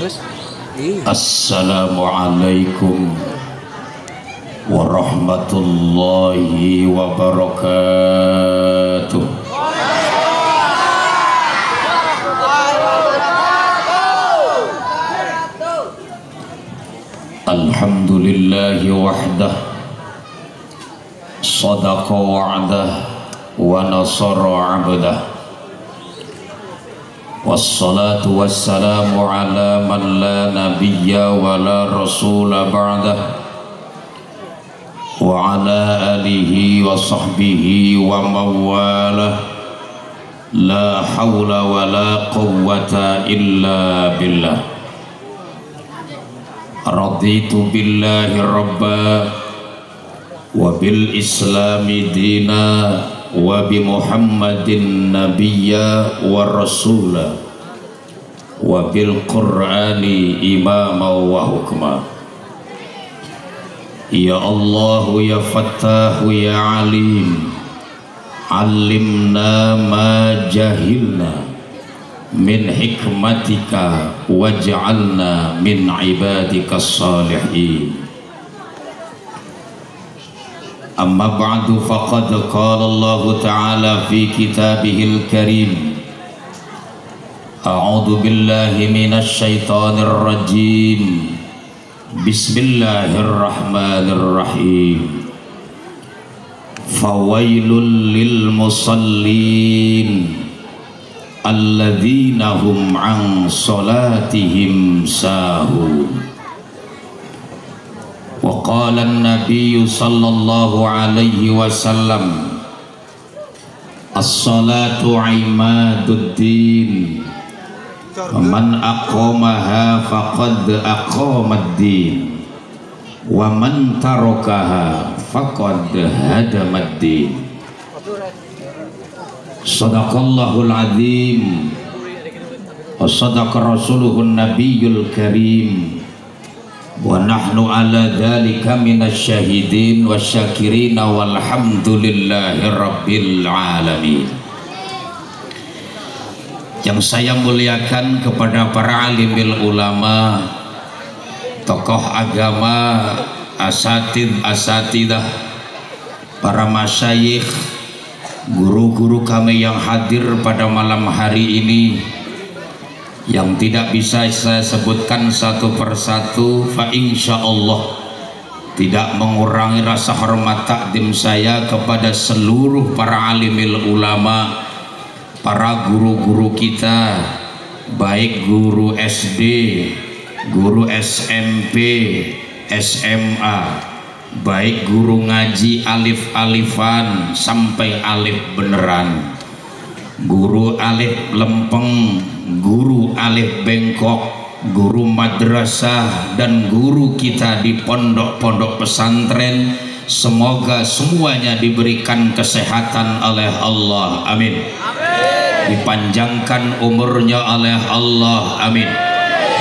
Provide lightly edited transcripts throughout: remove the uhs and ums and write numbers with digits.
Assalamualaikum warahmatullahi wabarakatuh. Alhamdulillahi wahdah, sadaqa wa'dah wa nasara 'abdah. Wassalatu wassalamu ala man la nabiyya wa la rasula ba'dah wa ala alihi wa sahbihi wa mawalah. La hawla wa la quwwata illa billah. Raditu billahi rabba wa bil islami dina wa bi Muhammadin nabiyya wa rasula wa bil qur'ani imama wa hukma. Ya Allah ya Fattah ya Alim, alimna ma jahilna min hikmatika waj'alna min ibadika salihin. Amma ba'du, faqad qala Allah ta'ala fi kitabihil karim. A'udzu billahi minasy syaithanir rajim. Bismillahirrahmanirrahim. Fawailul lil musallin alladzina hum an salatihim sahun. Wa qala an-nabiy sallallahu alaihi wasallam, as-salatu imaduddin, man aqamaha faqad aqamad-din, wa man tarakaha faqad hadamad-din. Sadaqallahul azim wa sadaqa rasuluhun nabiyyul karim. Wa nahnu ala dhalika minasy syahidin wasyakirina walhamdulillahi rabbil alamin. Yang saya muliakan kepada para alimil ulama, tokoh agama, asatidah, para masyayikh, guru-guru kami yang hadir pada malam hari ini, yang tidak bisa saya sebutkan satu persatu, fa insyaallah tidak mengurangi rasa hormat takdim saya kepada seluruh para alimil ulama, para guru-guru kita, baik guru SD, guru SMP, SMA, baik guru ngaji alif-alifan sampai alif beneran, guru alif lempeng, guru alif bengkok, guru madrasah, dan guru kita di pondok-pondok pesantren. Semoga semuanya diberikan kesehatan oleh Allah, amin. Dipanjangkan umurnya oleh Allah, amin.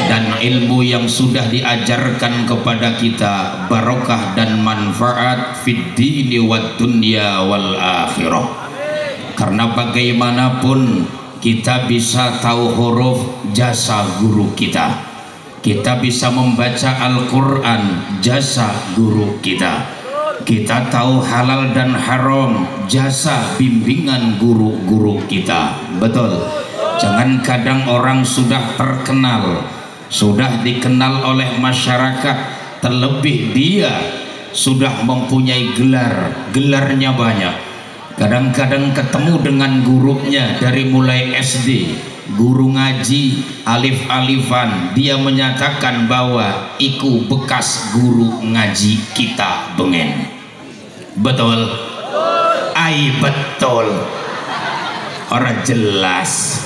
Dan ilmu yang sudah diajarkan kepada kita barokah dan manfaat fid dini wad dunya wal akhirah. Karena bagaimanapun kita bisa tahu huruf jasa guru kita, kita bisa membaca Al-Quran jasa guru kita, kita tahu halal dan haram jasa bimbingan guru-guru kita. Betul. Jangan kadang orang sudah terkenal, sudah dikenal oleh masyarakat, terlebih dia sudah mempunyai gelarnya banyak. Kadang-kadang ketemu dengan gurunya dari mulai SD, guru ngaji alif-alifan, dia menyatakan bahwa iku bekas guru ngaji kita bengen. Betul? Ai betul. Orang jelas.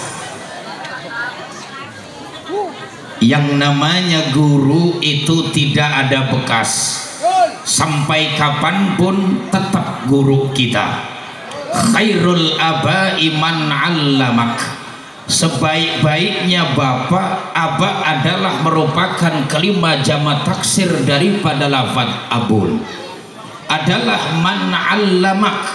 Yang namanya guru itu tidak ada bekas, sampai kapanpun tetap guru kita. Khairul aba'i man 'allamak. Sebaik-baiknya bapak, aba adalah merupakan kelima jamak taksir daripada lafaz abun. Adalah man 'allamak,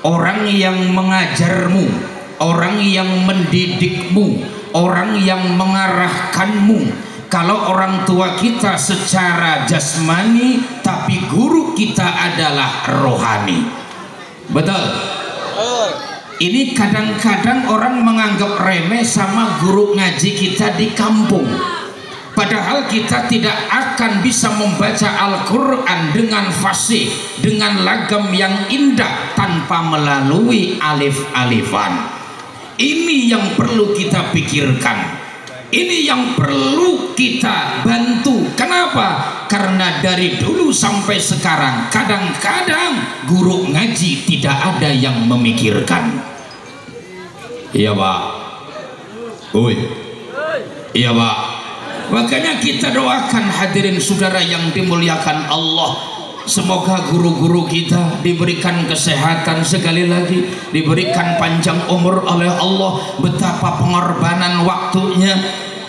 orang yang mengajarmu, orang yang mendidikmu, orang yang mengarahkanmu. Kalau orang tua kita secara jasmani, tapi guru kita adalah rohani. Betul? Ini kadang-kadang orang menganggap remeh sama guru ngaji kita di kampung. Padahal kita tidak akan bisa membaca Al-Quran dengan fasih, dengan lagam yang indah tanpa melalui alif-alifan. Ini yang perlu kita pikirkan. Ini yang perlu kita bantu. Kenapa? Karena dari dulu sampai sekarang kadang-kadang guru ngaji tidak ada yang memikirkan. Iya Pak. Oi. Iya Pak. Makanya kita doakan hadirin saudara yang dimuliakan Allah, semoga guru-guru kita diberikan kesehatan, sekali lagi diberikan panjang umur oleh Allah. Betapa pengorbanan waktunya,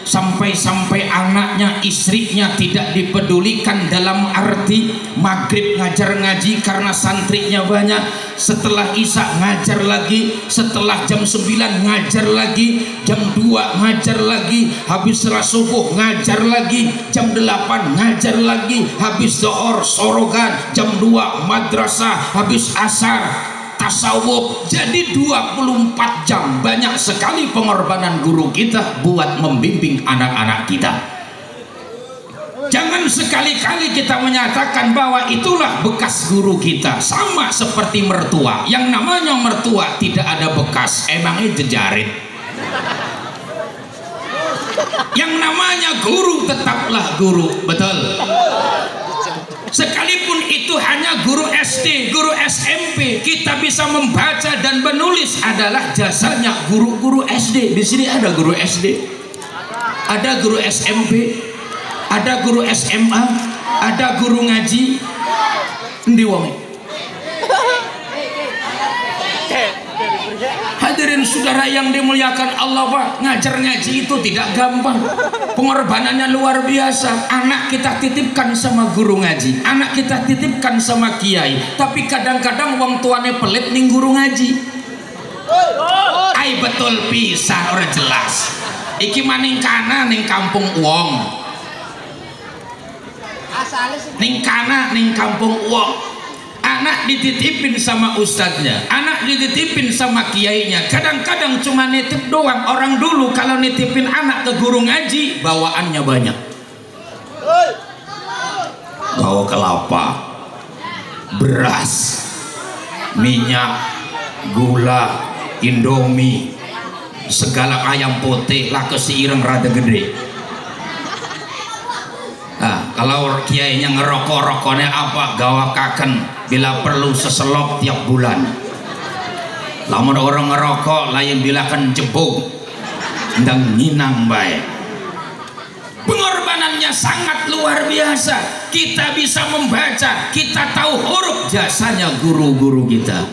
sampai-sampai anaknya, istrinya tidak dipedulikan, dalam arti maghrib ngajar ngaji karena santrinya banyak, setelah isya ngajar lagi, setelah jam 9 ngajar lagi, jam 2 ngajar lagi, habis setelah subuh ngajar lagi, jam 8 ngajar lagi, habis zuhur sorogan, jam 2 madrasah, habis asar tasawuf. Jadi 24 jam. Banyak sekali pengorbanan guru kita buat membimbing anak-anak kita. Jangan sekali-kali kita menyatakan bahwa itulah bekas guru kita. Sama seperti mertua, yang namanya mertua tidak ada bekas, emangnya jejarit. Yang namanya guru tetaplah guru. Betul? Sekalipun itu hanya guru SD, guru SMP, kita bisa membaca dan menulis adalah jasanya guru-guru SD. Di sini ada guru SD, ada guru SMP, ada guru SMA, ada guru ngaji. Endi wong? Hadirin saudara yang dimuliakan Allah, Pak, ngajar ngaji itu tidak gampang. Pengorbanannya luar biasa. Anak kita titipkan sama guru ngaji, anak kita titipkan sama kiai, tapi kadang-kadang wong tuane pelit ning guru ngaji. Ai betul pisan, ora jelas. Iki maning kana ning kampung wong. Ning kana ning kampung wong. Anak dititipin sama ustadznya, anak dititipin sama kiainya. Kadang-kadang cuma nitip doang. Orang dulu kalau nitipin anak ke guru ngaji, bawaannya banyak. Bawa kelapa, beras, minyak, gula, indomie, segala ayam putih lah, kesiireng rada gede. Nah, kalau kiainya ngerokok-rokoknya apa? Gawakaken, bila perlu seselop tiap bulan. Lamun orang ngerokok lain bilakan jebuk ndang nginang baik. Pengorbanannya sangat luar biasa. Kita bisa membaca, kita tahu huruf, jasanya guru-guru kita.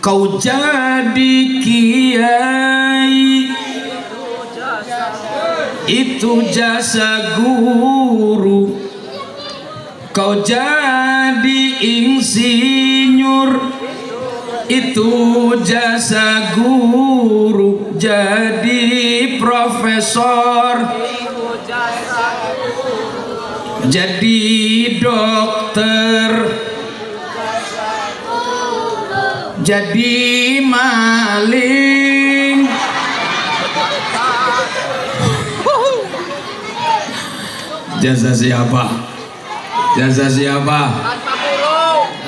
Kau jadi kiai, itu jasa guru. Kau jadi insinyur, itu jasa guru. Jadi profesor, jadi dokter, jadi maling. Jasa siapa? Jasa siapa?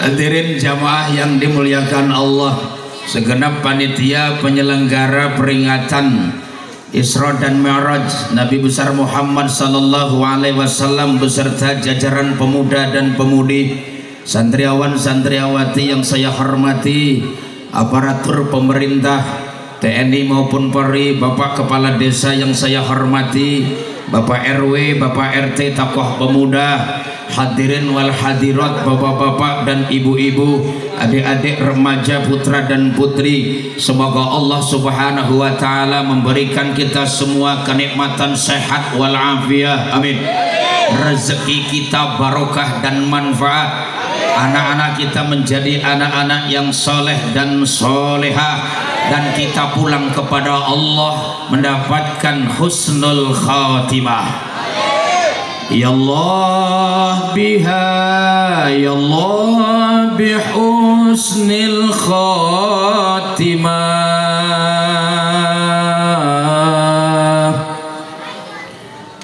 Hadirin jamaah yang dimuliakan Allah, segenap panitia penyelenggara peringatan Isra dan Mi'raj Nabi besar Muhammad sallallahu alaihi wasallam beserta jajaran pemuda dan pemudi, santriawan santriawati yang saya hormati, aparatur pemerintah TNI maupun Polri, Bapak Kepala Desa yang saya hormati, Bapak RW, Bapak RT, tokoh pemuda, hadirin wal hadirat, bapak-bapak dan ibu-ibu, adik-adik remaja, putra dan putri. Semoga Allah subhanahu wa ta'ala memberikan kita semua kenikmatan sehat wal afiat, amin. Rezeki kita barokah dan manfaat. Anak-anak kita menjadi anak-anak yang soleh dan solehah, dan kita pulang kepada Allah mendapatkan husnul khatimah. Ya Allah biha ya Allah bihusnil khatimah.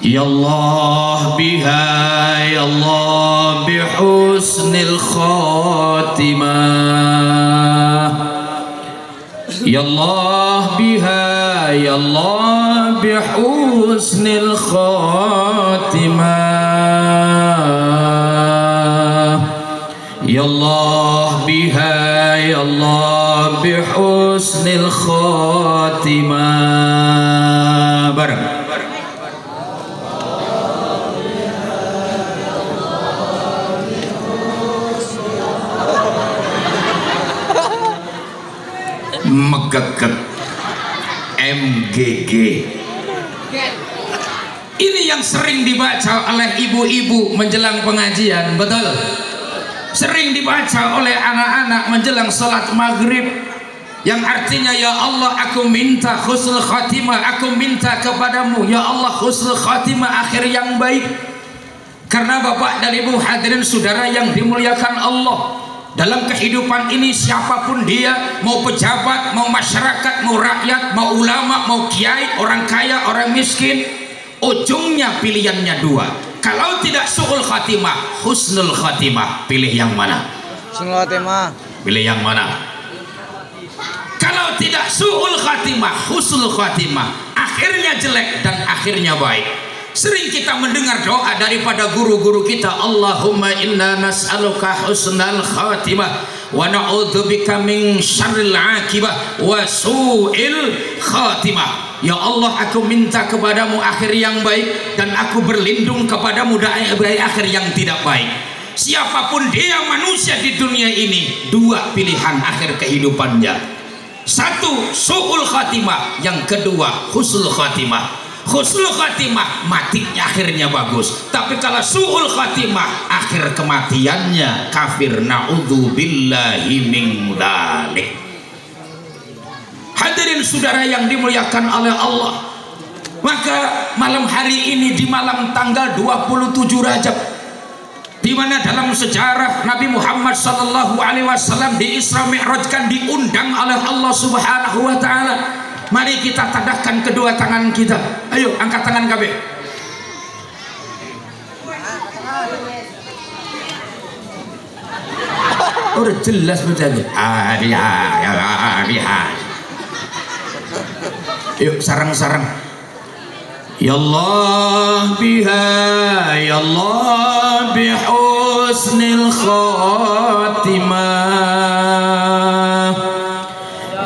Ya Allah biha ya Allah bihusnil khatimah. Ya Allah biha ya Allah bihusnil khatimah. Ya Allah biha ya Allah bihusnil khatimah. Bareng. Megeket MGG. Ini yang sering dibaca oleh ibu-ibu menjelang pengajian, betul? Sering dibaca oleh anak-anak menjelang salat maghrib, yang artinya ya Allah aku minta husnul khatimah, aku minta kepadamu ya Allah husnul khatimah, akhir yang baik. Karena Bapak dan Ibu hadirin saudara yang dimuliakan Allah, dalam kehidupan ini siapapun dia, mau pejabat, mau masyarakat, mau rakyat, mau ulama, mau kiai, orang kaya, orang miskin, ujungnya pilihannya dua. Kalau tidak su'ul khatimah, husnul khatimah, pilih yang mana? Husnul khatimah. Pilih yang mana? Kalau tidak su'ul khatimah, husnul khatimah, akhirnya jelek dan akhirnya baik. Sering kita mendengar doa daripada guru-guru kita, Allahumma inna nas'aluka husnal khatimah wa na'udzubika min syarril akibah wa su'il khatimah. Ya Allah aku minta kepadamu akhir yang baik dan aku berlindung kepadamu dari akhir yang tidak baik. Siapapun dia manusia di dunia ini, dua pilihan akhir kehidupannya. Satu su'ul khatimah, yang kedua husnul khatimah. Husnul khatimah matinya akhirnya bagus, tapi kalau su'ul khatimah akhir kematiannya kafir, naudzubillahi min dzalik. Hadirin saudara yang dimuliakan oleh Allah, maka malam hari ini di malam tanggal 27 Rajab, di mana dalam sejarah Nabi Muhammad SAW di Isra Mi'rajkan, diundang oleh Allah Subhanahu wa taala. Mari kita tadahkan kedua tangan kita. Ayo angkat tangan KB. Udah jelas berarti. Yuk sarang-sarang. Ya Allah biha ya Allah bihusnil khatimah.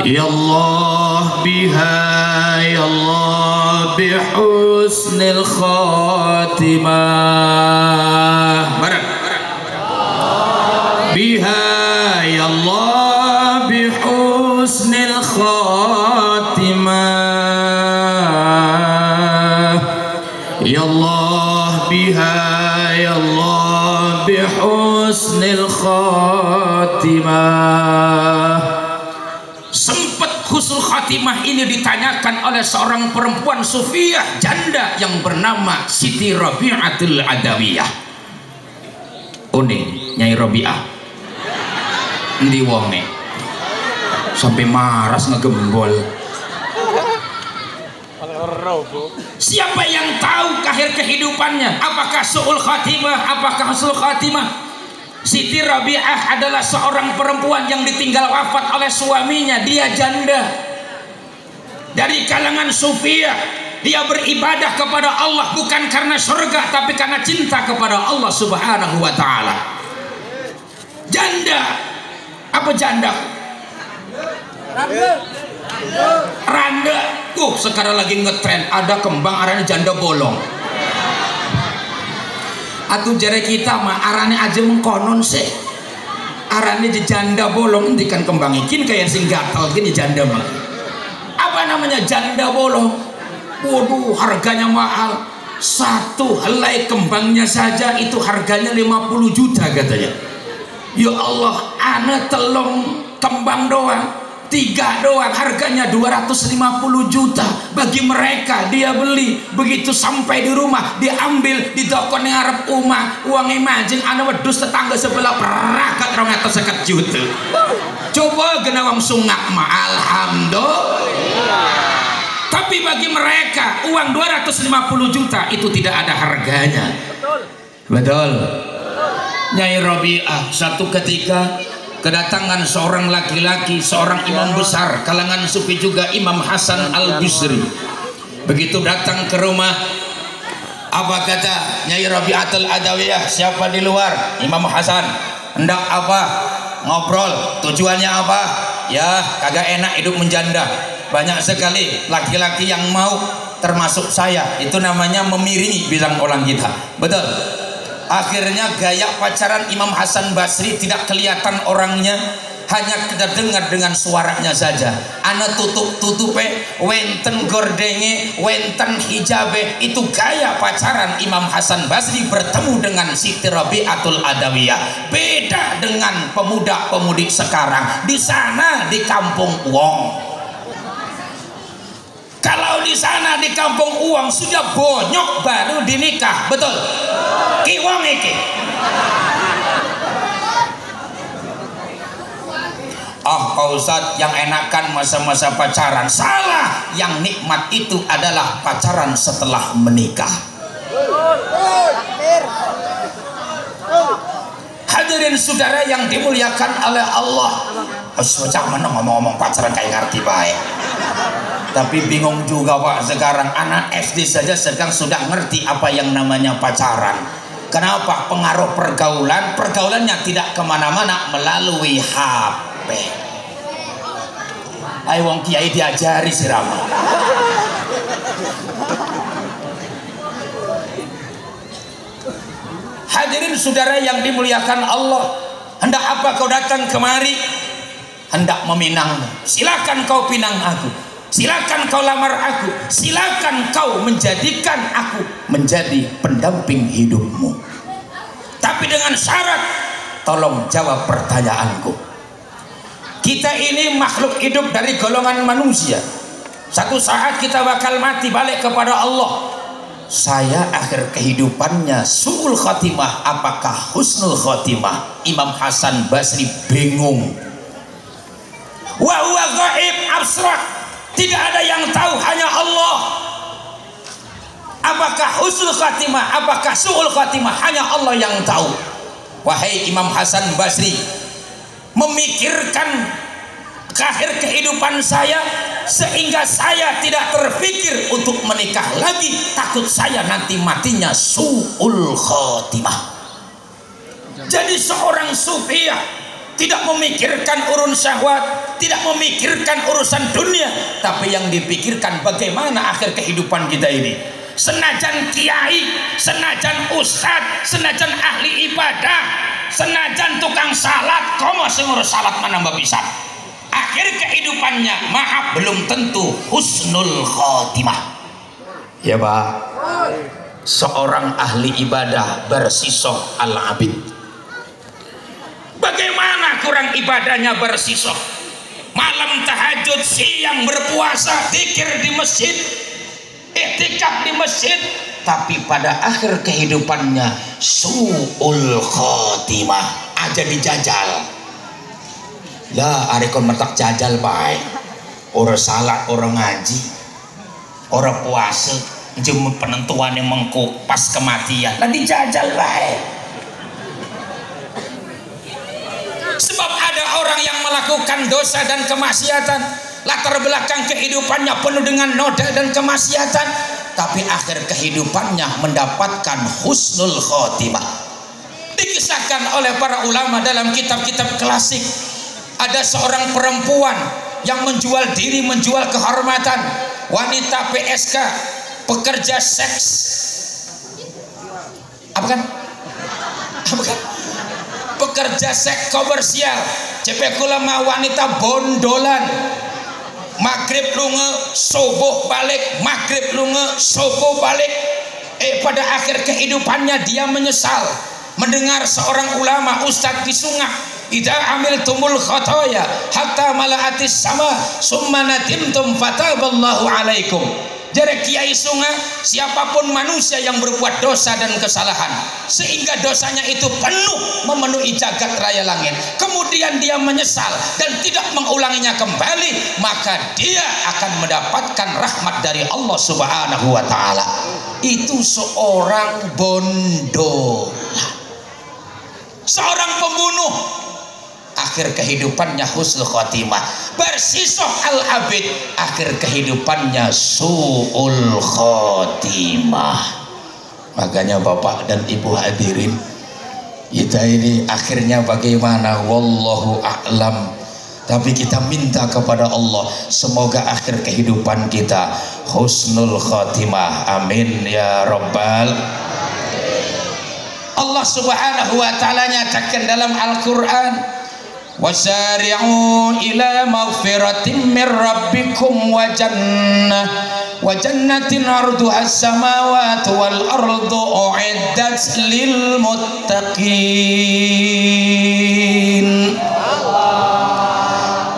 Ya Allah biha ya Allah bihusnil khatimah. Bareng. Biha ya Allah bihusnil khatimah. Ya Allah biha ya Allah bihusnil khatimah. Sempat husnul khatimah ini ditanyakan oleh seorang perempuan sufiah janda yang bernama Siti Rabi'atul Adawiyah. Uning Nyai Rabi'ah endi wonge sampai maras ngegembol. Siapa yang tahu akhir kehidupannya, apakah su'ul khatimah, apakah husnul khatimah? Siti Rabi'ah adalah seorang perempuan yang ditinggal wafat oleh suaminya. Dia janda dari kalangan sufiah. Dia beribadah kepada Allah bukan karena surga, tapi karena cinta kepada Allah Subhanahu wa ta'ala. Janda. Apa janda? Randa. Sekarang lagi ngetren, ada kembang arahnya janda bolong. Atuh jare kita mah arane aja mengkonon sih, arane janda bolong ndikan kembang ikin kayak sing gatal gini janda mah. Apa namanya janda bolong? Waduh harganya mahal, satu helai kembangnya saja itu harganya 50 juta katanya. Ya Allah, ana telung kembang doang 3 doang harganya 250 juta. Bagi mereka dia beli, begitu sampai di rumah diambil di toko yang Arab uangnya majeng anu wedus tetangga sebelah perakat 250 juta. Coba kena wong sungak mah alhamdulillah. Tapi bagi mereka uang 250 juta itu tidak ada harganya. Betul. Nyai Rabi'ah satu ketika kedatangan seorang laki-laki, seorang imam besar kalangan sufi juga, Imam Hasan Al-Busri. Begitu datang ke rumah, apa kata Nyai Rabi'atul Adawiyah? Siapa di luar? Imam Hasan. Hendak apa? Ngobrol. Tujuannya apa? Ya kagak enak hidup menjanda. Banyak sekali laki-laki yang mau, termasuk saya. Itu namanya memiringi, bilang orang kita. Betul. Akhirnya gaya pacaran Imam Hasan Basri tidak kelihatan orangnya, hanya kita dengar dengan suaranya saja. Ana tutup-tutupe, wenten gordenge, wenten hijabe. Itu gaya pacaran Imam Hasan Basri bertemu dengan Siti Rabi'atul Adawiyah. Beda dengan pemuda-pemudi sekarang. Di sana di kampung wong. Kalau di sana di kampung uang sudah bonyok baru dinikah, betul? Ki wong iki. Pak Ustadz, yang enakan masa-masa pacaran. Salah, yang nikmat itu adalah pacaran setelah menikah. Hadirin saudara yang dimuliakan oleh Allah. Macam mana ngomong-ngomong pacaran kayak ngerti baik. Tapi bingung juga Pak, sekarang anak SD saja sekarang sudah ngerti apa yang namanya pacaran. Kenapa? Pengaruh pergaulannya tidak kemana-mana melalui HP. Ayo wong kiai diajari sirama. Hadirin saudara yang dimuliakan Allah, hendak apa kau datang kemari? Hendak meminangmu. Silakan kau pinang aku. Silakan kau lamar aku, silakan kau menjadikan aku menjadi pendamping hidupmu. Tapi dengan syarat, tolong jawab pertanyaanku. Kita ini makhluk hidup dari golongan manusia. Satu saat kita bakal mati balik kepada Allah. Saya akhir kehidupannya su'ul khatimah, apakah husnul khatimah? Imam Hasan Basri bingung. Wa huwa ghaib abstrak. Tidak ada yang tahu, hanya Allah. Apakah husnul khatimah, apakah su'ul khatimah, hanya Allah yang tahu. Wahai Imam Hasan Basri, memikirkan akhir kehidupan saya sehingga saya tidak terpikir untuk menikah lagi. Takut saya nanti matinya su'ul khatimah. Jadi seorang sufiah tidak memikirkan urusan syahwat, tidak memikirkan urusan dunia, tapi yang dipikirkan bagaimana akhir kehidupan kita ini. Senajan kiai, senajan ustad, senajan ahli ibadah, senajan tukang salat, komo sing ngurus salat mana mbak bisa. Akhir kehidupannya, maaf, belum tentu husnul khotimah. Ya Pak, seorang ahli ibadah bersisok al-abid. Bagaimana kurang ibadahnya bersisok? Malam tahajud, siang berpuasa, zikir di masjid, iktikaf di masjid, tapi pada akhir kehidupannya su'ul khotimah, aja dijajal. Lah arekon metak jajal baik. Orang salat, orang ngaji, orang puasa, cuma penentuan yang mengkuk pas kematian. Lah dijajal baik. Sebab ada orang yang melakukan dosa dan kemaksiatan, latar belakang kehidupannya penuh dengan noda dan kemaksiatan, tapi akhir kehidupannya mendapatkan husnul khotimah. Dikisahkan oleh para ulama dalam kitab-kitab klasik, ada seorang perempuan yang menjual diri, menjual kehormatan, wanita PSK, pekerja seks. Apa kan? Pekerja seks komersial, cepet kula mah wanita bondolan. Maghrib lunga, subuh balik, maghrib lunga, subuh balik. Pada akhir kehidupannya dia menyesal mendengar seorang ulama ustadz di Sungah idza amiltumul khotoya hatta mala'atis sama summa nadimtum fataballahu alaikum. Jadi Kiai Sunga, siapapun manusia yang berbuat dosa dan kesalahan sehingga dosanya itu penuh memenuhi jagat raya langit, kemudian dia menyesal dan tidak mengulanginya kembali, maka dia akan mendapatkan rahmat dari Allah Subhanahu wa taala. Itu seorang bondo, seorang pembunuh, akhir kehidupannya husnul khotimah. Bersisah al-abid, akhir kehidupannya su'ul khotimah. Makanya Bapak dan Ibu hadirin, kita ini akhirnya bagaimana wallahu a'lam. Tapi kita minta kepada Allah semoga akhir kehidupan kita husnul khotimah. Amin ya rabbal. Allah Subhanahu wa taala nyatakan dalam Al-Qur'an, wasari'u ila maghfiratin min rabbikum wa jannatin arduha as-samawati wal ardu u'iddat lil muttaqin.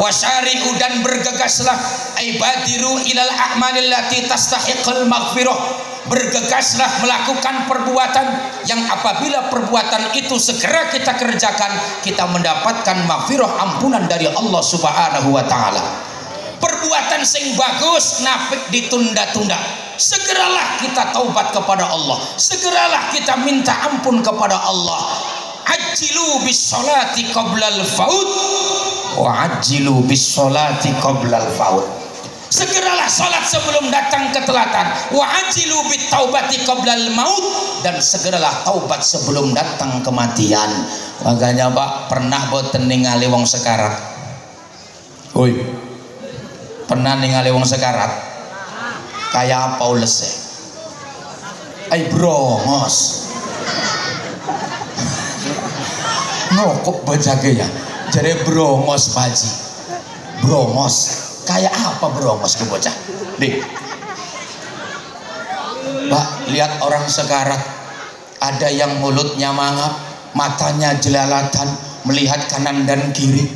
Wasari'u, dan bergegaslah, ibadiru ilal a'malil lati tastahiqul maghfirah. Bergegaslah melakukan perbuatan yang apabila perbuatan itu segera kita kerjakan, kita mendapatkan maghfirah, ampunan dari Allah Subhanahu wa taala. Perbuatan sing bagus napik ditunda-tunda, segeralah kita taubat kepada Allah, segeralah kita minta ampun kepada Allah. Ajjilu bis sholati qoblal faut wa ajjilu bis sholati qoblal faut. Segeralah salat sebelum datang ketelatan. Wa ajilu bit taubati qoblal maut, dan segeralah taubat sebelum datang kematian. Makanya Pak, pernah boten ningali wong sekarat? Woi, pernah ningali wong sekarat? Kayak apa ulese? Ai brongos. Ngokok bajake ya. Jare brongos Paji. Brongos. Kayak apa brongos ke bocah? Nih, Pak, lihat orang sekarat, ada yang mulutnya mangap, matanya jelalatan, melihat kanan dan kiri.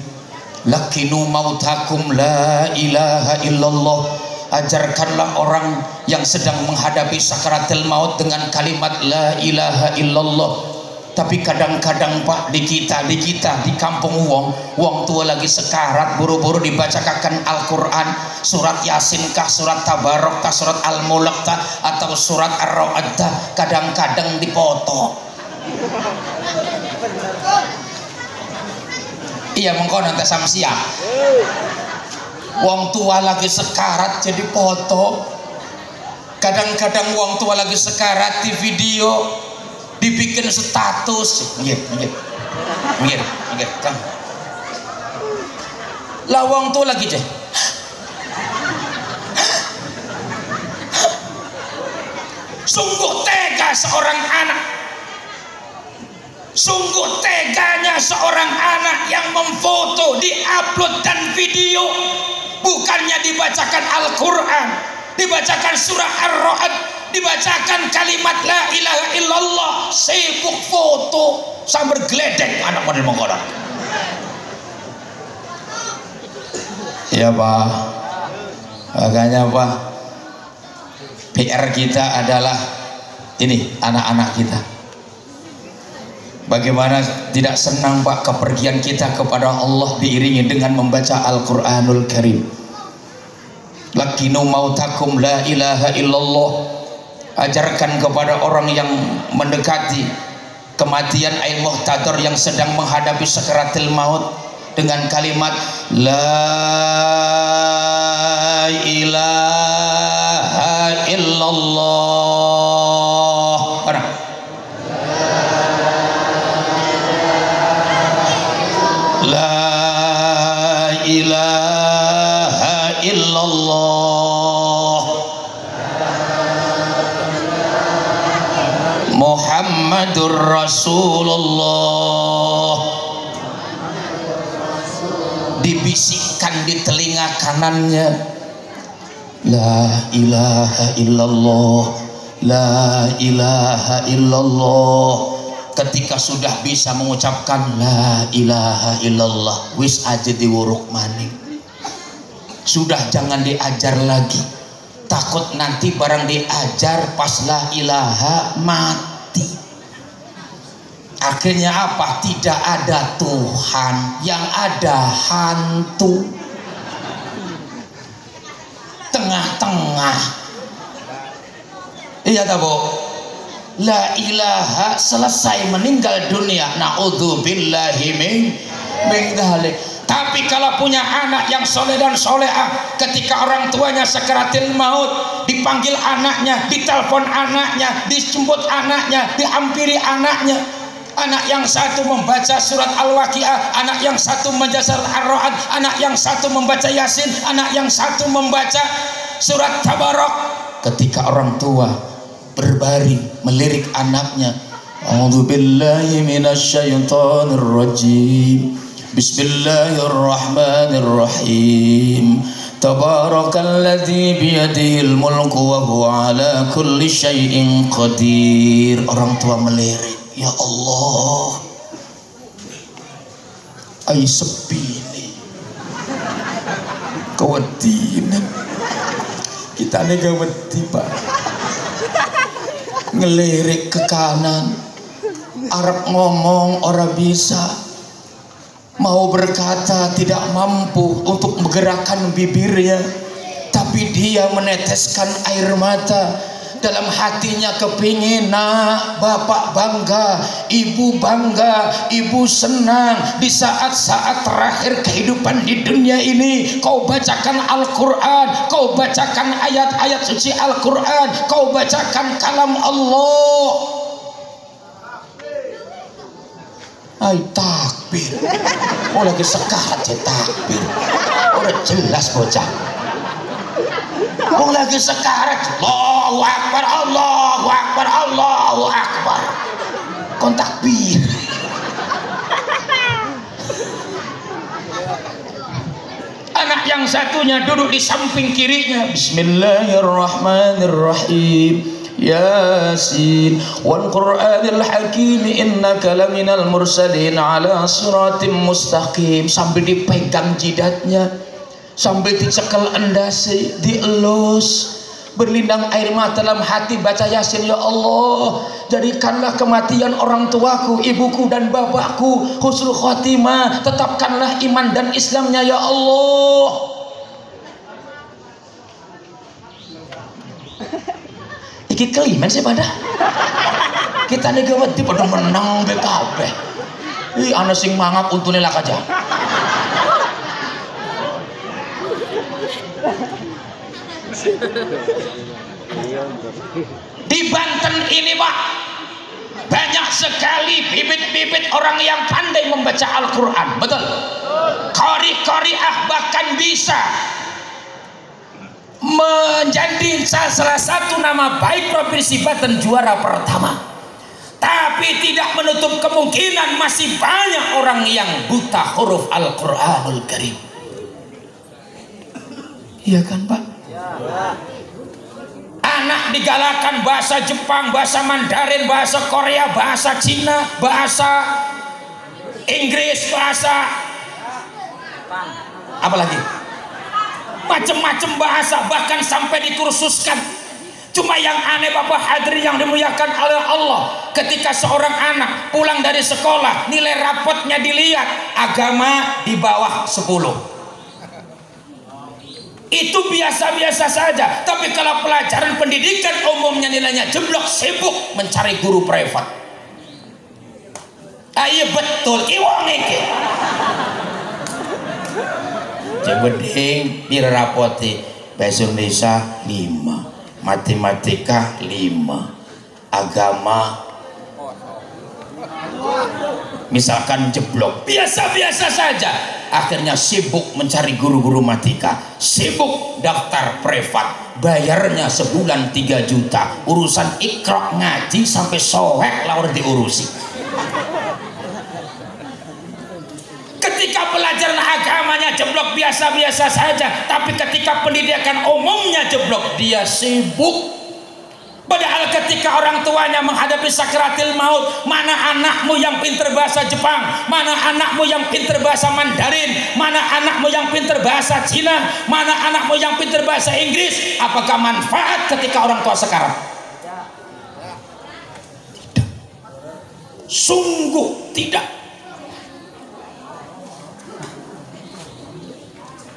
Lakinu mautakum la ilaha illallah. Ajarkanlah orang yang sedang menghadapi sakaratul maut dengan kalimat la ilaha illallah. Tapi kadang-kadang Pak, di kita di kampung wong tua lagi sekarat, buru-buru dibacakan Al-Quran, surat Yasin kah, surat Tabarok kah, surat Al-Mulk kah, atau surat Ar-Ra'd kah, kadang-kadang dipoto. Iya mengko nanti sama siap. Wong tua lagi sekarat jadi foto. Kadang-kadang wong tua lagi sekarat di video, dibikin status. Minggir Kang. Lawang tuh lagi deh. Sungguh tega seorang anak. Sungguh teganya seorang anak yang memfoto, diupload dan video. Bukannya dibacakan Al-Quran, dibacakan surah Ar-Ra'd, dibacakan kalimat la ilaha illallah, sibuk foto sambil geledek anak model mengkodak. Ya Pak, makanya Pak, PR kita adalah ini anak-anak kita. Bagaimana tidak senang Pak kepergian kita kepada Allah diiringi dengan membaca Al-Quranul Karim. Lakinu mautakum la ilaha illallah. Ajarkan kepada orang yang mendekati kematian ay muhtadar yang sedang menghadapi sakaratul maut dengan kalimat la ilaha illallah. Mana? La ilaha illallah Muhammadur Rasulullah. Dibisikkan di telinga kanannya, la ilaha illallah, la ilaha illallah. ketika sudah bisa mengucapkan la ilaha illallah wis aja diwuruk maning. Sudah jangan diajar lagi, takut nanti barang diajar pas la ilaha mati. Akhirnya apa? Tidak ada Tuhan, yang ada hantu tengah-tengah. Iya tak Bu? La ilaha selesai meninggal dunia, naudzubillahi min dzalik. Tapi kalau punya anak yang soleh dan solehah, ketika orang tuanya sakaratil maut, dipanggil anaknya, ditelepon anaknya, dijemput anaknya, dihampiri anaknya. Anak yang satu membaca surat Al-Waqiah, anak yang satu membaca surat Ar-Ra'd, anak yang satu membaca Yasin, anak yang satu membaca surat Tabarak. Ketika orang tua berbaring melirik anaknya, a'udzubillahi minasyaitonir rajim, bismillahirrahmanirrahim, tabarakalladzi biyadihil mulku wa huwa ala kulli syai'in qadir. Orang tua melirik, ya Allah, ai sepi nih kewedinan kita nih wedi Pak, ngelirik ke kanan, arep ngomong ora bisa, mau berkata tidak mampu untuk menggerakkan bibirnya, tapi dia meneteskan air mata. Dalam hatinya kepingin, nak, bapak bangga, ibu bangga, ibu senang di saat-saat terakhir kehidupan di dunia ini. Kau bacakan Al-Quran, kau bacakan ayat-ayat suci Al-Quran, kau bacakan kalam Allah. Ay takbir, oh lagi sekarat ya takbir, udah jelas bocah. Oh lagi sekarat, Allahu Akbar, Allahu Akbar, Allahu Akbar, kon takbir. Anak yang satunya duduk di samping kirinya, bismillahirrahmanirrahim, Yasin wal Qur'anil Hakim innaka laminal mursalin ala siratim mustaqim. Sambil dipegang jidatnya, sambil dicekel endasi, dielus, berlindang air mata dalam hati baca Yasin. Ya Allah, jadikanlah kematian orang tuaku, ibuku dan bapakku husnul khotimah, tetapkanlah iman dan Islamnya ya Allah. Iki kelimen sih pada kita nih gawat di pada menang BKB. Ih ana sing mangap untune lak aja. Di Banten ini Pak, banyak sekali bibit-bibit orang yang pandai membaca Al-Quran. Betul? Qari-qari'ah bahkan bisa menjadi salah satu nama baik Provinsi Banten, juara pertama. Tapi tidak menutup kemungkinan masih banyak orang yang buta huruf Al-Quranul Karim. Iya kan Pak? Anak digalakan bahasa Jepang, bahasa Mandarin, bahasa Korea, bahasa Cina, bahasa Inggris, bahasa apa lagi? Macam-macam bahasa, bahkan sampai dikursuskan. Cuma yang aneh Bapak hadirin yang dimuliakan oleh Allah, ketika seorang anak pulang dari sekolah, nilai rapotnya dilihat, agama di bawah 10. Itu biasa-biasa saja. Tapi kalau pelajaran pendidikan umumnya nilainya jeblok, sibuk mencari guru privat. Ayo betul iwang iki. Jebeding dirapoti bahasa Indonesia 5, matematika 5, agama misalkan jeblok, biasa-biasa saja. Akhirnya sibuk mencari guru-guru matematika, sibuk daftar privat, bayarnya sebulan 3 juta. Urusan ikra ngaji sampai sohek laur diurusi. Ketika pelajaran agamanya jeblok, biasa-biasa saja. Tapi ketika pendidikan umumnya jeblok, dia sibuk Padahal ketika orang tuanya menghadapi sakaratil maut, mana anakmu yang pinter bahasa Jepang, mana anakmu yang pinter bahasa Mandarin, mana anakmu yang pinter bahasa Cina, mana anakmu yang pinter bahasa Inggris, apakah manfaat ketika orang tua sekarat? Tidak. Sungguh tidak.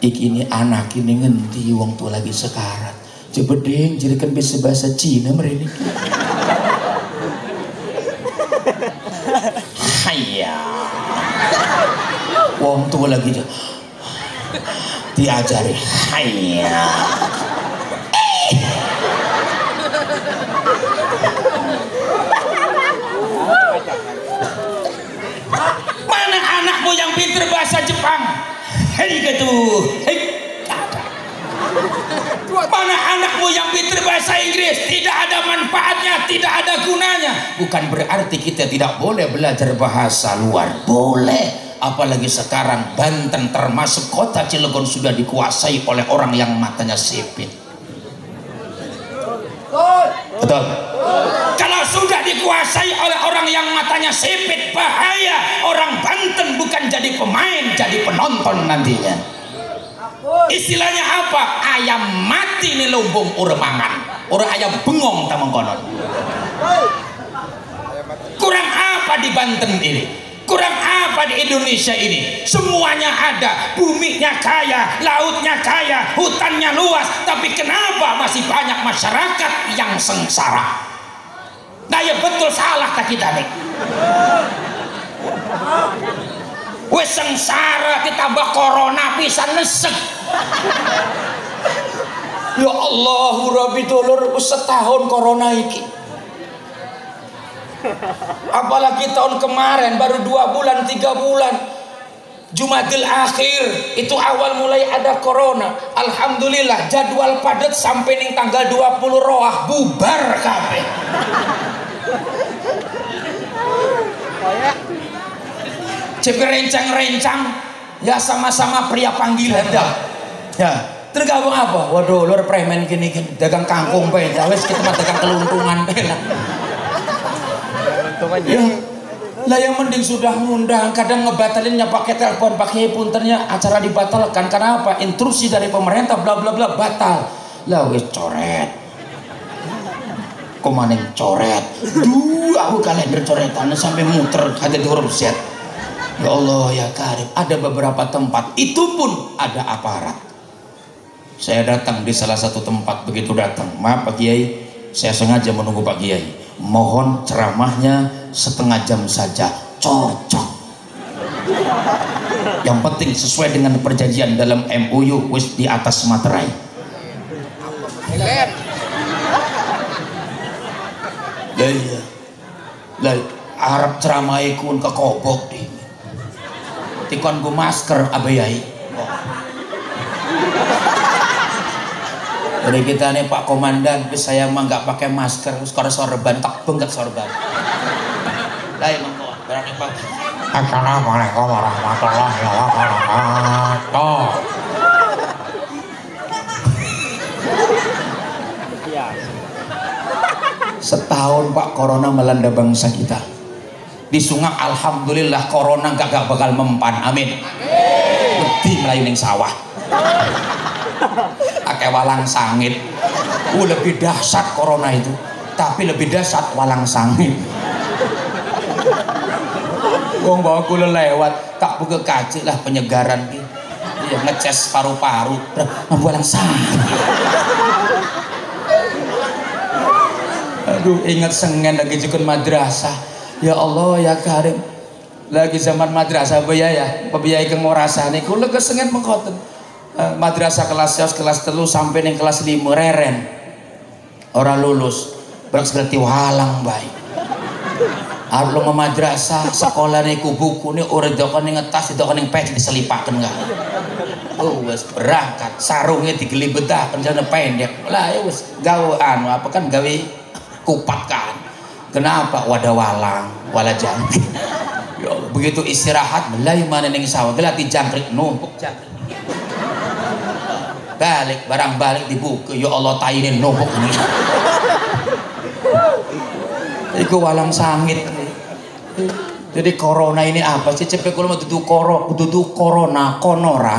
Iki anak ini ngendi wong tua lagi sekarat. Coba deh, jadikan bisa bahasa Cina mereka. Hayya. Wong tua lagi diajari. Hayya. Mana anakmu yang pintar bahasa Jepang? Hei gitu. Hei. Mana anakmu yang pintar bahasa Inggris? Tidak ada manfaatnya, tidak ada gunanya. Bukan berarti kita tidak boleh belajar bahasa luar. Boleh. Apalagi sekarang Banten termasuk kota Cilegon sudah dikuasai oleh orang yang matanya sipit. Betul. Kalau sudah dikuasai oleh orang yang matanya sipit, bahaya. Orang Banten bukan jadi pemain, jadi penonton nantinya. Istilahnya apa? Ayam mati nih lumbung urang mangan, orang ayam bengong tamang konon. Kurang apa di Banten ini? Kurang apa di Indonesia ini? Semuanya ada, buminya kaya, lautnya kaya, hutannya luas, tapi kenapa masih banyak masyarakat yang sengsara? Nah ya betul, salah tak kita nih. Wes sengsara ditambah corona pisan nesek. Ya Allah, Rabbi dulur setahun corona iki. Apalagi tahun kemarin baru 2 bulan 3 bulan. Jumadil akhir itu awal mulai ada corona. Alhamdulillah jadwal padat sampai ning tanggal 20 Roah bubar kabeh. Cepet rencang-rencang ya sama-sama pria panggilan dah. Ya, tergabung apa? Waduh, lur premen gini dagang kangkung bae. Wes kita mah dagang keluntungan bae lah. Ya, lah yang mending sudah ngundang, kadang ngebatalinnya pakai telepon, pakai punternya acara dibatalkan karena apa? Intrusi dari pemerintah bla bla bla batal. Lah wes coret. Komaning coret. Aku kalender coretannya sampai muter ada di huruf Z. Ya Allah ya Karim, ada beberapa tempat itu pun ada aparat. Saya datang di salah satu tempat, begitu datang, maaf Pak Kiai, saya sengaja menunggu Pak Kiai. Mohon ceramahnya setengah jam saja, cocok. Yang penting sesuai dengan perjanjian dalam MOU wis di atas materai. Ya iya. Lah Arab ceramah ikun ke kobok di. Tikon gue masker abayai. Dari kita nih Pak Komandan, saya mah nggak pakai masker, sekarang sorban tak bengkak sorban. Lain monggo, berani Pak. Assalamualaikum warahmatullahi wabarakatuh. Setahun Pak corona melanda bangsa kita. Di Sungai alhamdulillah corona gak bakal mempan, amin. Lebih melayu ning sawah. Akeh walang sangit. Lebih dahsyat corona itu, tapi lebih dahsyat walang sangit. Wong bawa kula lewat tak buka kaji lah penyegaran ki. Iya ngeces paru-paru, walang sangit. Aduh ingat sengen lagi jukun madrasah. Ya Allah ya Karim, lagi zaman madrasah biaya ke ngorasa nih kula kesengen mengkoten madrasah kelas telu sampai ning kelas 5 reren orang lulus berak segerti walang baik arep lunga madrasah sekolah niku buku nih ora dokon ning ngetas dokon ning peci diselipaken enggak. Wes berangkat sarungnya digelibetaken jane pendek lah ya wes gawaan apa kan gawe kupat kan. Kenapa wadah walang wala jangkrik. Ya Allah, begitu istirahat melayu mana ning sawah gelati jangkrik numpuk jangkrik. Balik barang balik dibuka, ya Allah tainin numpuk ini. Iku walang sangit. Jadi corona ini apa sih? Cepet kalau mau tutup corona, konora,